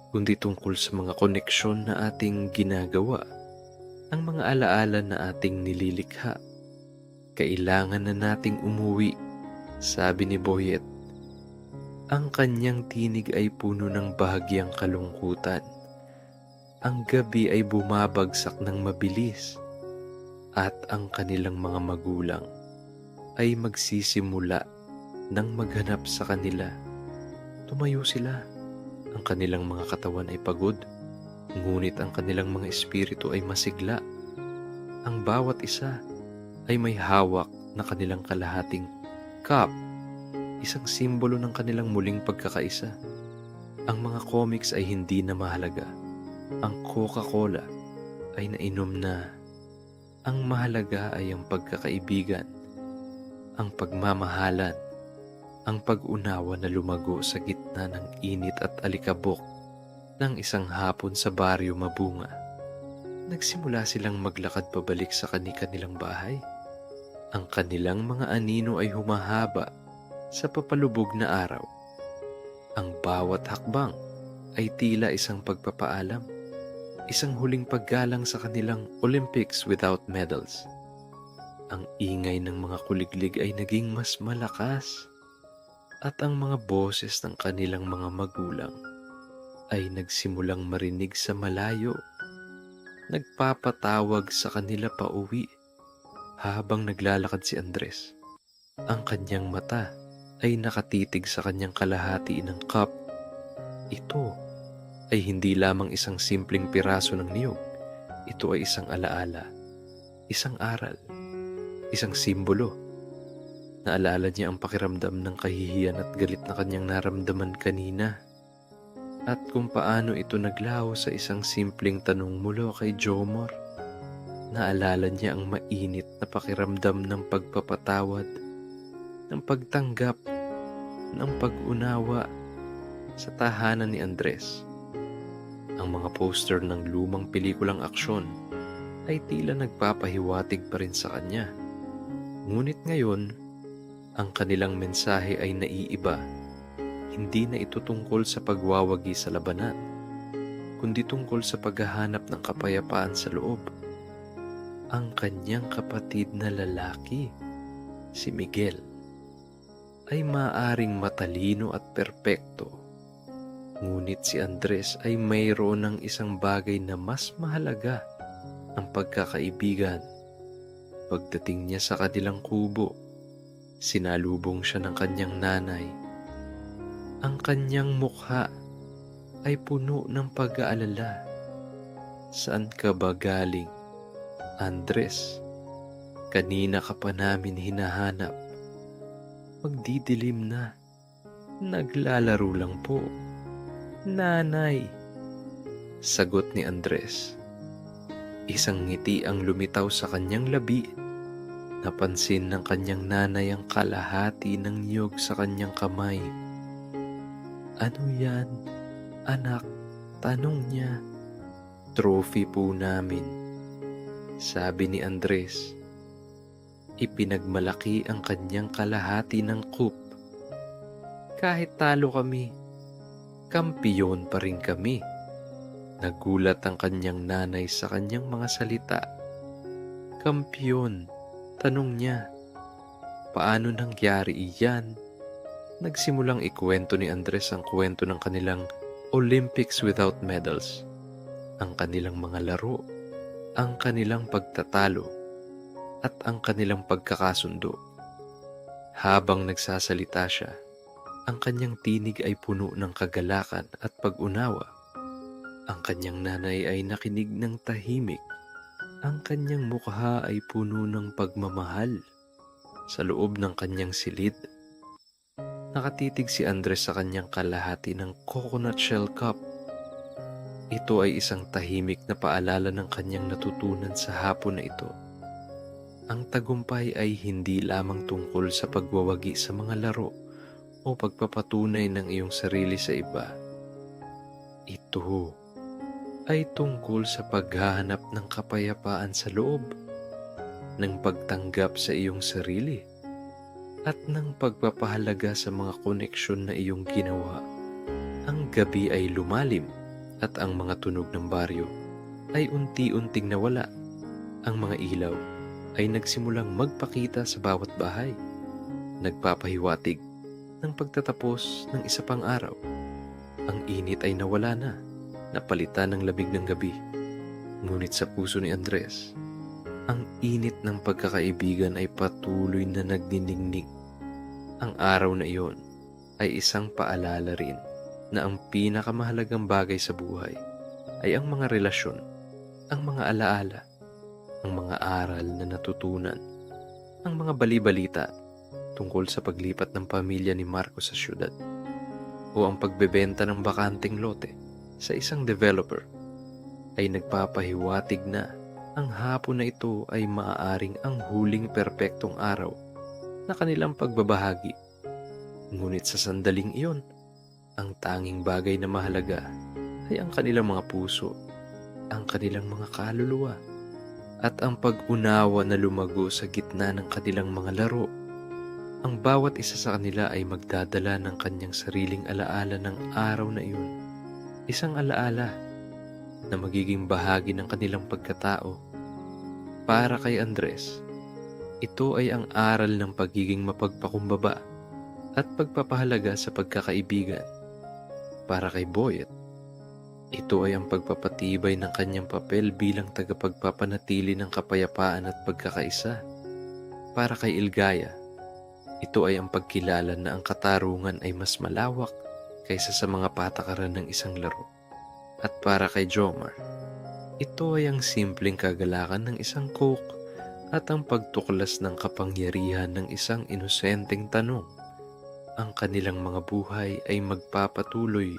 A: kundi tungkol sa mga koneksyon na ating ginagawa, ang mga alaala na ating nililikha. Kailangan na nating umuwi, sabi ni Boyet. Ang kanyang tinig ay puno ng bahagyang kalungkutan. Ang gabi ay bumabagsak ng mabilis. At ang kanilang mga magulang ay magsisimula ng maghanap sa kanila. Tumayo sila. Ang kanilang mga katawan ay pagod, ngunit ang kanilang mga espiritu ay masigla. Ang bawat isa ay may hawak na kanilang kalahating cup, isang simbolo ng kanilang muling pagkakaisa. Ang mga comics ay hindi na mahalaga. Ang Coca-Cola ay nainom na. Ang mahalaga ay ang pagkakaibigan, ang pagmamahalan, ang pag-unawa na lumago sa gitna ng init at alikabok ng isang hapon sa baryo Mabunga. Nagsimula silang maglakad pabalik sa kani-kanilang bahay. Ang kanilang mga anino ay humahaba sa papalubog na araw. Ang bawat hakbang ay tila isang pagpapaalam. Isang huling paggalang sa kanilang Olympics without medals. Ang ingay ng mga kuliglig ay naging mas malakas at ang mga boses ng kanilang mga magulang ay nagsimulang marinig sa malayo, nagpapatawag sa kanila pauwi habang naglalakad si Andres. Ang kanyang mata ay nakatitig sa kanyang kalahati ng cup. Ito ay hindi lamang isang simpleng piraso ng niyog. Ito ay isang alaala, isang aral, isang simbolo. Naalala niya ang pakiramdam ng kahihiyan at galit na kanyang naramdaman kanina. At kung paano ito naglaho sa isang simpleng tanong mula kay Jomar. Naalala niya ang mainit na pakiramdam ng pagpapatawad, ng pagtanggap, ng pag-unawa sa tahanan ni Andres. Ang mga poster ng lumang pelikulang aksyon ay tila nagpapahiwatig pa rin sa kanya. Ngunit ngayon, ang kanilang mensahe ay naiiba. Hindi na ito tungkol sa pagwawagi sa labanan, kundi tungkol sa paghahanap ng kapayapaan sa loob. Ang kanyang kapatid na lalaki, si Miguel, ay maaaring matalino at perpekto. Ngunit si Andres ay mayroon ng isang bagay na mas mahalaga, ang pagkakaibigan. Pagdating niya sa kanilang kubo, sinalubong siya ng kanyang nanay. Ang kanyang mukha ay puno ng pag-aalala. Saan ka ba galing, Andres? Kanina ka pa namin hinahanap. Magdidilim na. Naglalaro lang po, Nanay, sagot ni Andres. Isang ngiti ang lumitaw sa kanyang labi. Napansin ng kanyang nanay ang kalahati ng niyog sa kanyang kamay. Ano yan, anak? Tanong niya. Trophy po namin, sabi ni Andres. Ipinagmalaki ang kanyang kalahati ng cup. Kahit talo kami, kampiyon pa rin kami. Nagulat ang kanyang nanay sa kanyang mga salita. Kampiyon, tanong niya. Paano nangyari iyan? Nagsimulang ikwento ni Andres ang kwento ng kanilang Olympics without medals, ang kanilang mga laro, ang kanilang pagtatalo, at ang kanilang pagkakasundo. Habang nagsasalita siya, ang kanyang tinig ay puno ng kagalakan at pag-unawa. Ang kanyang nanay ay nakinig ng tahimik. Ang kanyang mukha ay puno ng pagmamahal. Sa loob ng kanyang silid, nakatitig si Andres sa kanyang kalahati ng coconut shell cup. Ito ay isang tahimik na paalala ng kanyang natutunan sa hapon na ito. Ang tagumpay ay hindi lamang tungkol sa pagwawagi sa mga laro o pagpapatunay ng iyong sarili sa iba. Ito ay tungkol sa paghahanap ng kapayapaan sa loob, ng pagtanggap sa iyong sarili, at ng pagpapahalaga sa mga koneksyon na iyong ginawa. Ang gabi ay lumalim at ang mga tunog ng baryo ay unti-unting nawala. Ang mga ilaw ay nagsimulang magpakita sa bawat bahay, nagpapahiwatig ng pagtatapos ng isa pang araw. Ang init ay nawala na, napalitan ng lamig ng gabi. Ngunit sa puso ni Andres, ang init ng pagkakaibigan ay patuloy na nagniningning. Ang araw na iyon ay isang paalala rin na ang pinakamahalagang bagay sa buhay ay ang mga relasyon, ang mga alaala, ang mga aral na natutunan, ang mga bali-balita tungkol sa paglipat ng pamilya ni Marco sa syudad, o ang pagbebenta ng bakanting lote sa isang developer ay nagpapahiwatig na ang hapon na ito ay maaaring ang huling perpektong araw na kanilang pagbabahagi. Ngunit sa sandaling iyon, ang tanging bagay na mahalaga ay ang kanilang mga puso, ang kanilang mga kaluluwa, at ang pag-unawa na lumago sa gitna ng kanilang mga laro. Ang bawat isa sa kanila ay magdadala ng kanyang sariling alaala ng araw na iyon. Isang alaala na magiging bahagi ng kanilang pagkatao. Para kay Andres, ito ay ang aral ng pagiging mapagpakumbaba at pagpapahalaga sa pagkakaibigan. Para kay Boyet, ito ay ang pagpapatibay ng kanyang papel bilang tagapagpapanatili ng kapayapaan at pagkakaisa. Para kay Ilgaya, ito ay ang pagkilala na ang katarungan ay mas malawak kaysa sa mga patakaran ng isang laro. At para kay Jomar, ito ay ang simpleng kagalakan ng isang Coke at ang pagtuklas ng kapangyarihan ng isang inosenteng tanong. Ang kanilang mga buhay ay magpapatuloy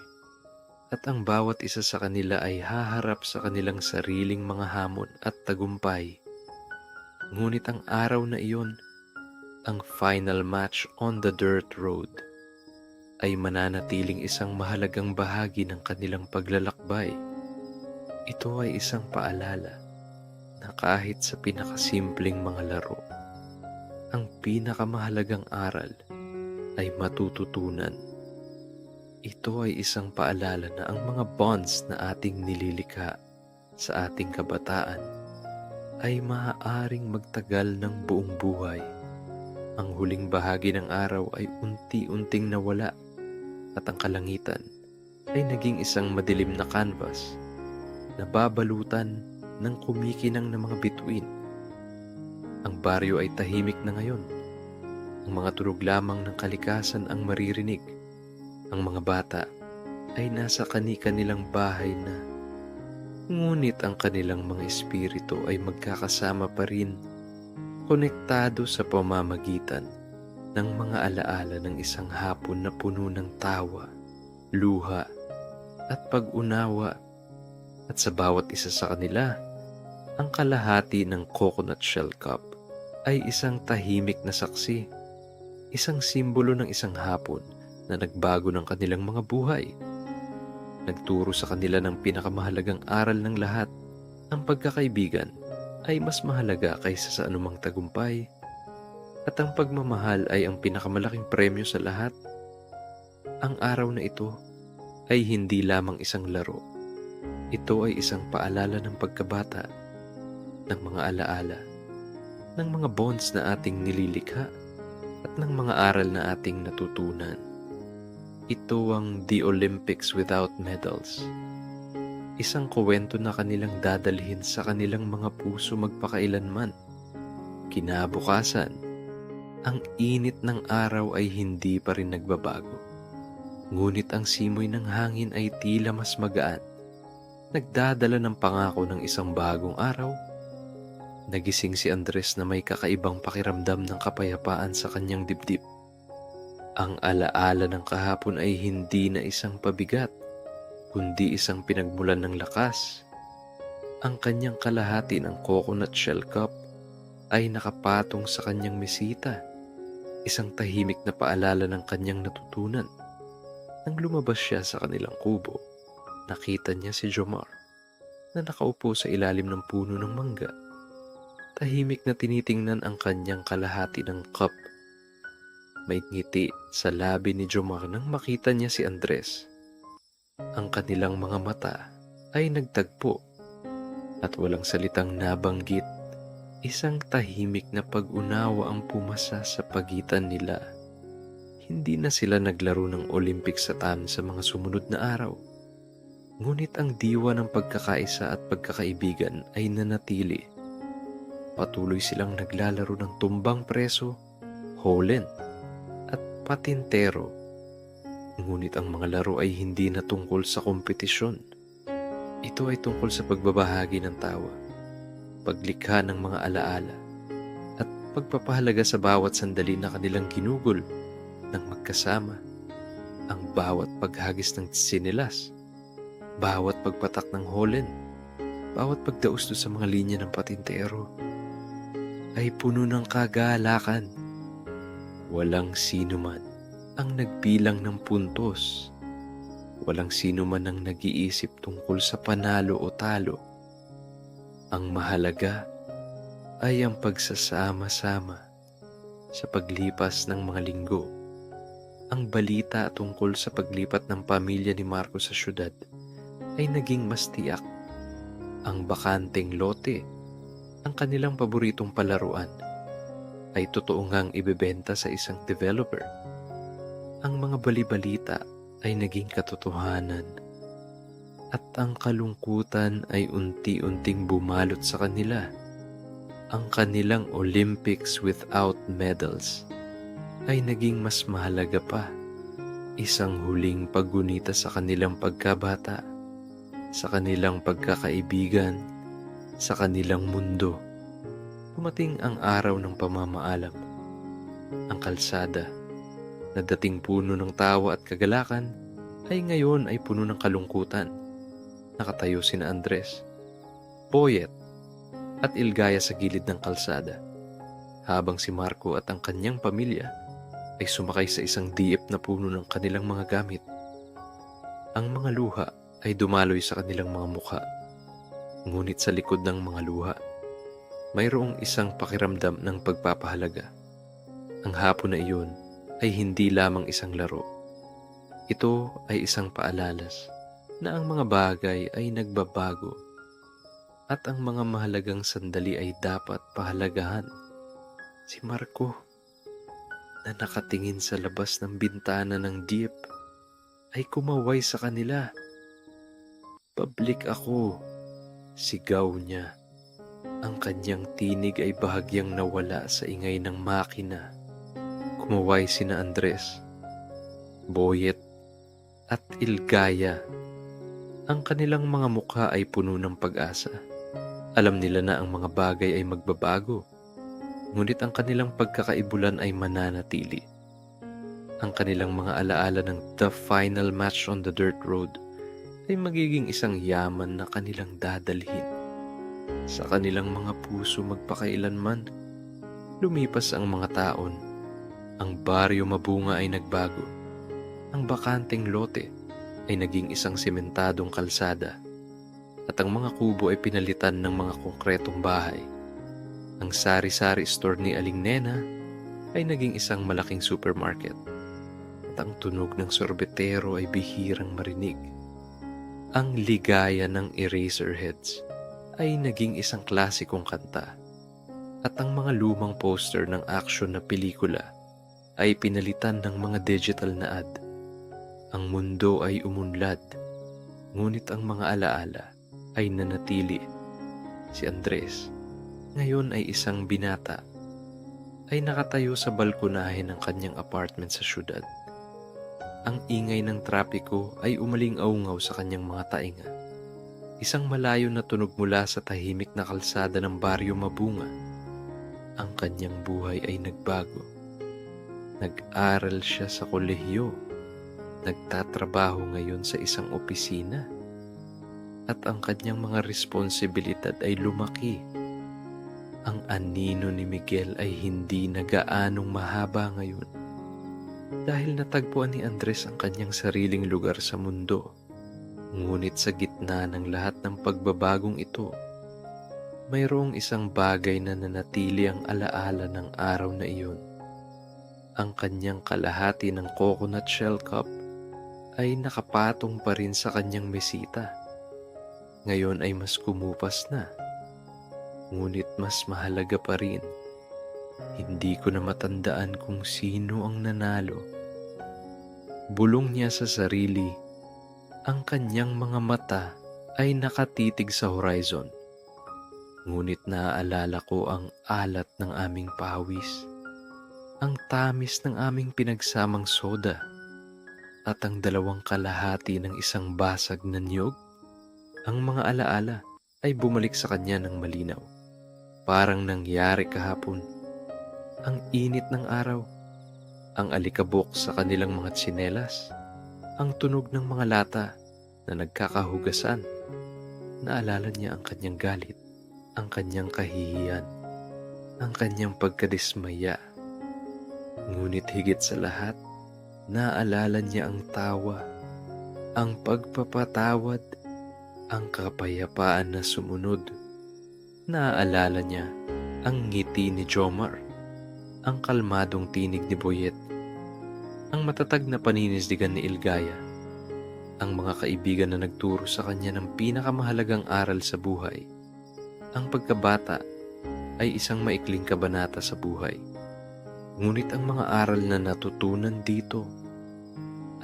A: at ang bawat isa sa kanila ay haharap sa kanilang sariling mga hamon at tagumpay. Ngunit ang araw na iyon, ang final match on the dirt road, ay mananatiling isang mahalagang bahagi ng kanilang paglalakbay. Ito ay isang paalala na kahit sa pinakasimpleng mga laro, ang pinakamahalagang aral ay matututunan. Ito ay isang paalala na ang mga bonds na ating nililikha sa ating kabataan ay maaaring magtagal ng buong buhay. Ang huling bahagi ng araw ay unti-unting nawala at ang kalangitan ay naging isang madilim na canvas na babalutan ng kumikinang na mga bituin. Ang baryo ay tahimik na ngayon. Ang mga tunog lamang ng kalikasan ang maririnig. Ang mga bata ay nasa kani-kanilang bahay na, ngunit ang kanilang mga espiritu ay magkakasama pa rin, konektado sa pamamagitan ng mga alaala ng isang hapon na puno ng tawa, luha, at pag-unawa. At sa bawat isa sa kanila, ang kalahati ng coconut shell cup ay isang tahimik na saksi, isang simbolo ng isang hapon na nagbago ng kanilang mga buhay. Nagturo sa kanila ng pinakamahalagang aral ng lahat: ang pagkakaibigan ay mas mahalaga kaysa sa anumang tagumpay, at ang pagmamahal ay ang pinakamalaking premyo sa lahat. Ang araw na ito ay hindi lamang isang laro. Ito ay isang paalala ng pagkabata, ng mga alaala, ng mga bonds na ating nililikha at ng mga aral na ating natutunan. Ito ang The Olympics Without Medals. Isang kuwento na kanilang dadalhin sa kanilang mga puso magpakailanman. Kinabukasan, ang init ng araw ay hindi pa rin nagbabago. Ngunit ang simoy ng hangin ay tila mas magaan. Nagdadala ng pangako ng isang bagong araw. Nagising si Andres na may kakaibang pakiramdam ng kapayapaan sa kanyang dibdib. Ang alaala ng kahapon ay hindi na isang pabigat, kundi isang pinagmulan ng lakas. Ang kanyang kalahati ng coconut shell cup ay nakapatong sa kanyang mesita, isang tahimik na paalala ng kanyang natutunan. Nang lumabas siya sa kanilang kubo, nakita niya si Jomar na nakaupo sa ilalim ng puno ng mangga. Tahimik na tinitingnan ang kanyang kalahati ng cup. May ngiti sa labi ni Jomar nang makita niya si Andres. Ang kanilang mga mata ay nagtagpo at walang salitang nabanggit. Isang tahimik na pag-unawa ang pumasa sa pagitan nila. Hindi na sila naglaro ng Olympics sa sa mga sumunod na araw. Ngunit ang diwa ng pagkakaisa at pagkakaibigan ay nanatili. Patuloy silang naglalaro ng tumbang preso, holen, at patintero. Ngunit ang mga laro ay hindi na tungkol sa kompetisyon. Ito ay tungkol sa pagbabahagi ng tawa, paglikha ng mga alaala, at pagpapahalaga sa bawat sandali na kanilang ginugol ng magkasama. Ang bawat paghagis ng sinilas, bawat pagpatak ng holen, bawat pagdaos sa mga linya ng patintero ay puno ng kagalakan. Walang sino man ang nagbilang ng puntos. Walang sino man ang nag-iisip tungkol sa panalo o talo. Ang mahalaga ay ang pagsasama-sama sa paglipas ng mga linggo. Ang balita tungkol sa paglipat ng pamilya ni Marco sa syudad ay naging mas tiyak. Ang bakanteng lote, ang kanilang paboritong palaruan, ay totoo ngang ibebenta sa isang developer. Ang mga balibalita ay naging katotohanan at ang kalungkutan ay unti-unting bumalot sa kanila. Ang kanilang Olympics without medals ay naging mas mahalaga pa. Isang huling paggunita sa kanilang pagkabata, sa kanilang pagkakaibigan, sa kanilang mundo. Dumating ang araw ng pamamaalam. Ang kalsada, na dating puno ng tawa at kagalakan, ay ngayon ay puno ng kalungkutan. Nakatayo sina Andres, Boyet, at Ilgaya sa gilid ng kalsada, habang si Marco at ang kanyang pamilya ay sumakay sa isang diip na puno ng kanilang mga gamit. Ang mga luha ay dumaloy sa kanilang mga mukha. Ngunit sa likod ng mga luha, mayroong isang pakiramdam ng pagpapahalaga. Ang hapon na iyon ay hindi lamang isang laro. Ito ay isang paalalas na ang mga bagay ay nagbabago at ang mga mahalagang sandali ay dapat pahalagahan. Si Marco, na nakatingin sa labas ng bintana ng jeep, ay kumaway sa kanila. "Pablik ako," sigaw niya. Ang kanyang tinig ay bahagyang nawala sa ingay ng makina. Kumaway sina Andres, Boyet, at Ilgaya. Ang kanilang mga mukha ay puno ng pag-asa. Alam nila na ang mga bagay ay magbabago, ngunit ang kanilang pagkakaibulan ay mananatili. Ang kanilang mga alaala ng the final match on the dirt road ay magiging isang yaman na kanilang dadalhin sa kanilang mga puso magpakailanman. Lumipas ang mga taon. Ang baryo mabunga ay nagbago. Ang bakanteng lote ay naging isang sementadong kalsada at ang mga kubo ay pinalitan ng mga konkretong bahay. Ang sari-sari store ni Aling Nena ay naging isang malaking supermarket. At ang tunog ng sorbetero ay bihirang marinig. Ang ligaya ng Eraserheads ay naging isang klasikong kanta at ang mga lumang poster ng action na pelikula ay pinalitan ng mga digital na ad. Ang mundo ay umunlad, ngunit ang mga alaala ay nanatili. Si Andres, ngayon ay isang binata, ay nakatayo sa balkonahe ng kanyang apartment sa syudad. Ang ingay ng trapiko ay umaling-aungaw sa kanyang mga tainga. Isang malayo na tunog mula sa tahimik na kalsada ng baryo Mabunga. Ang kanyang buhay ay nagbago. Nag-aral siya sa kolehiyo. Nagtatrabaho ngayon sa isang opisina. At ang kanyang mga responsibilidad ay lumaki. Ang anino ni Miguel ay hindi na gaanong mahaba ngayon dahil natagpuan ni Andres ang kanyang sariling lugar sa mundo. Ngunit sa gitna ng lahat ng pagbabagong ito, mayroong isang bagay na nanatili ang alaala ng araw na iyon. Ang kanyang kalahati ng coconut shell cup ay nakapatong pa rin sa kanyang mesita. Ngayon ay mas kumupas na. Ngunit mas mahalaga pa rin, hindi ko na matandaan kung sino ang nanalo. Bulong niya sa sarili, ang kanyang mga mata ay nakatitig sa horizon. Ngunit naaalala ko ang alat ng aming pawis, ang tamis ng aming pinagsamang soda, at ang dalawang kalahati ng isang basag na niyog. Ang mga alaala ay bumalik sa kanya ng malinaw. Parang nangyari kahapon. Ang init ng araw, ang alikabok sa kanilang mga tsinelas, ang tunog ng mga lata na nagkakahugasan. Naalala niya ang kanyang galit, ang kanyang kahihiyan, ang kanyang pagkadismaya. Ngunit higit sa lahat, naalala niya ang tawa, ang pagpapatawad, ang kapayapaan na sumunod. Naaalala niya ang ngiti ni Jomar, ang kalmadong tinig ni Boyet, ang matatag na paninindigan ni Ilgaya, ang mga kaibigan na nagturo sa kanya ng pinakamahalagang aral sa buhay. Ang pagkabata ay isang maikling kabanata sa buhay. Ngunit ang mga aral na natutunan dito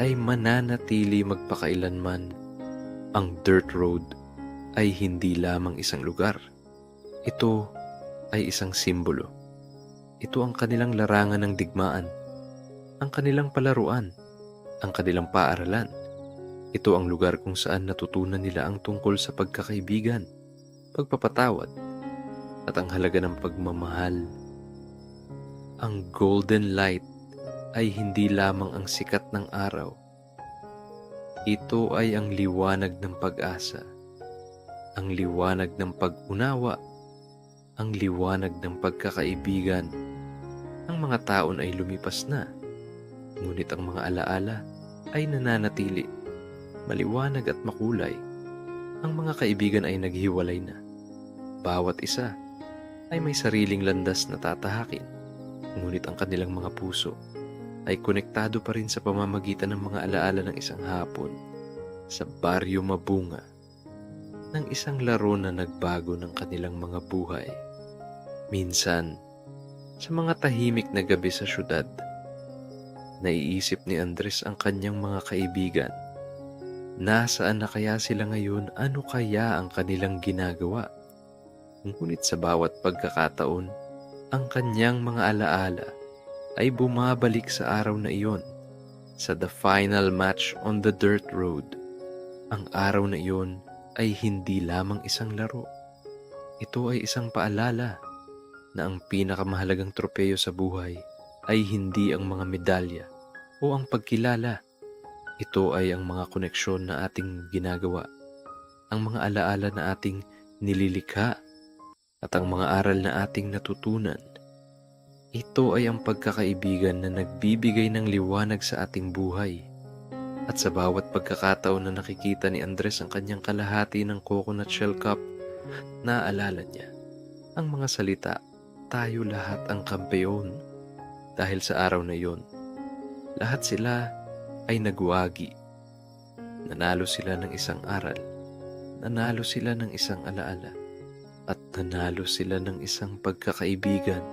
A: ay mananatili magpakailanman. Ang dirt road ay hindi lamang isang lugar. Ito ay isang simbolo. Ito ang kanilang larangan ng digmaan, ang kanilang palaruan, ang kanilang paaralan. Ito ang lugar kung saan natutunan nila ang tungkol sa pagkakaibigan, pagpapatawad, at ang halaga ng pagmamahal. Ang golden light ay hindi lamang ang sikat ng araw. Ito ay ang liwanag ng pag-asa, ang liwanag ng pag-unawa, ang liwanag ng pagkakaibigan. Ang mga taon ay lumipas na, ngunit ang mga alaala ay nananatili, maliwanag at makulay. Ang mga kaibigan ay naghiwalay na. Bawat isa ay may sariling landas na tatahakin, ngunit ang kanilang mga puso ay konektado pa rin sa pamamagitan ng mga alaala ng isang hapon sa baryo Mabunga, ng isang laro na nagbago ng kanilang mga buhay. Minsan, sa mga tahimik na gabi sa syudad, naiisip ni Andres ang kanyang mga kaibigan. Nasaan na kaya sila ngayon? Ano kaya ang kanilang ginagawa? Ngunit sa bawat pagkakataon, ang kanyang mga alaala ay bumabalik sa araw na iyon, sa the final match on the dirt road. Ang araw na iyon ay hindi lamang isang laro. Ito ay isang paalala na ang pinakamahalagang tropeyo sa buhay ay hindi ang mga medalya o ang pagkilala. Ito ay ang mga koneksyon na ating ginagawa, ang mga alaala na ating nililikha, at ang mga aral na ating natutunan. Ito ay ang pagkakaibigan na nagbibigay ng liwanag sa ating buhay. At sa bawat pagkakataon na nakikita ni Andres ang kanyang kalahati ng coconut shell cup, naaalala niya ang mga salita, tayo lahat ang kampeon. Dahil sa araw na iyon, lahat sila ay nagwagi. Nanalo sila ng isang aral, nanalo sila ng isang alaala, at nanalo sila ng isang pagkakaibigan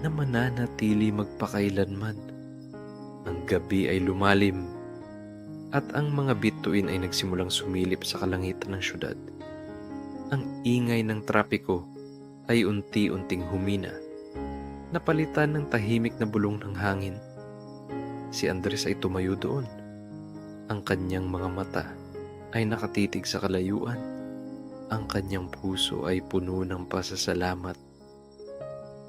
A: na mananatili magpakailanman. Ang gabi ay lumalim at ang mga bituin ay nagsimulang sumilip sa kalangitan ng syudad. Ang ingay ng trapiko ay unti-unting humina, napalitan ng tahimik na bulong ng hangin. Si Andres ay tumayo doon. Ang kanyang mga mata ay nakatitig sa kalayuan. Ang kanyang puso ay puno ng pasasalamat.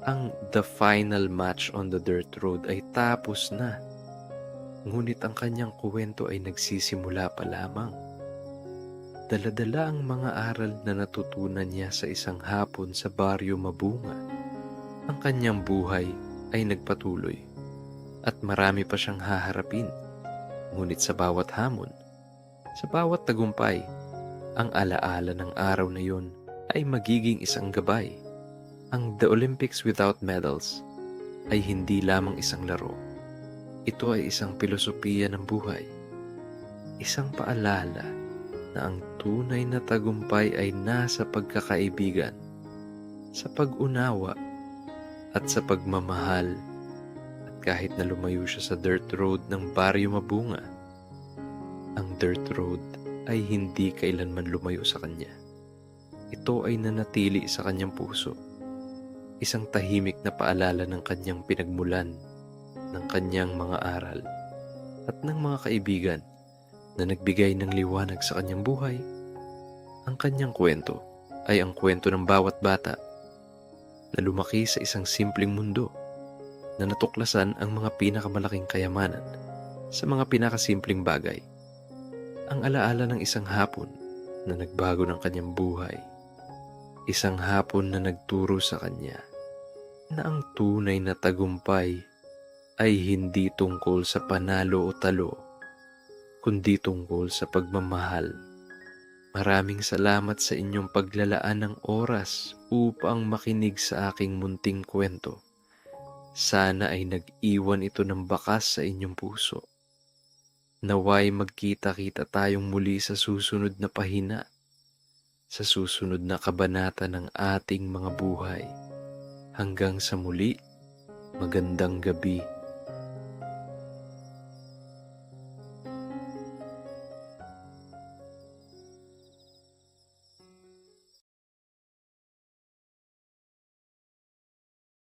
A: Ang The Final Match on the Dirt Road ay tapos na. Ngunit ang kanyang kuwento ay nagsisimula pa lamang. Dala-dala ang mga aral na natutunan niya sa isang hapon sa baryo Mabunga. Ang kanyang buhay ay nagpatuloy at marami pa siyang haharapin. Ngunit sa bawat hamon, sa bawat tagumpay, ang alaala ng araw na yun ay magiging isang gabay. Ang The Olympics Without Medals ay hindi lamang isang laro. Ito ay isang pilosopiya ng buhay. Isang paalala na ang tunay na tagumpay ay nasa pagkakaibigan, sa pag-unawa, at sa pagmamahal. Kahit na lumayo siya sa dirt road ng baryo Mabunga, ang dirt road ay hindi kailanman lumayo sa kanya. Ito ay nanatili sa kanyang puso. Isang tahimik na paalala ng kanyang pinagmulan, ng kanyang mga aral, at ng mga kaibigan na nagbigay ng liwanag sa kanyang buhay. Ang kanyang kwento ay ang kwento ng bawat bata na lumaki sa isang simpleng mundo, na natuklasan ang mga pinakamalaking kayamanan sa mga pinakasimpleng bagay. Ang alaala ng isang hapon na nagbago ng kanyang buhay. Isang hapon na nagturo sa kanya na ang tunay na tagumpay ay hindi tungkol sa panalo o talo, kundi tungkol sa pagmamahal. Maraming salamat sa inyong paglalaan ng oras upang makinig sa aking munting kwento. Sana ay nag-iwan ito ng bakas sa inyong puso. Naway magkita-kita tayong muli sa susunod na pahina, sa susunod na kabanata ng ating mga buhay. Hanggang sa muli, magandang gabi.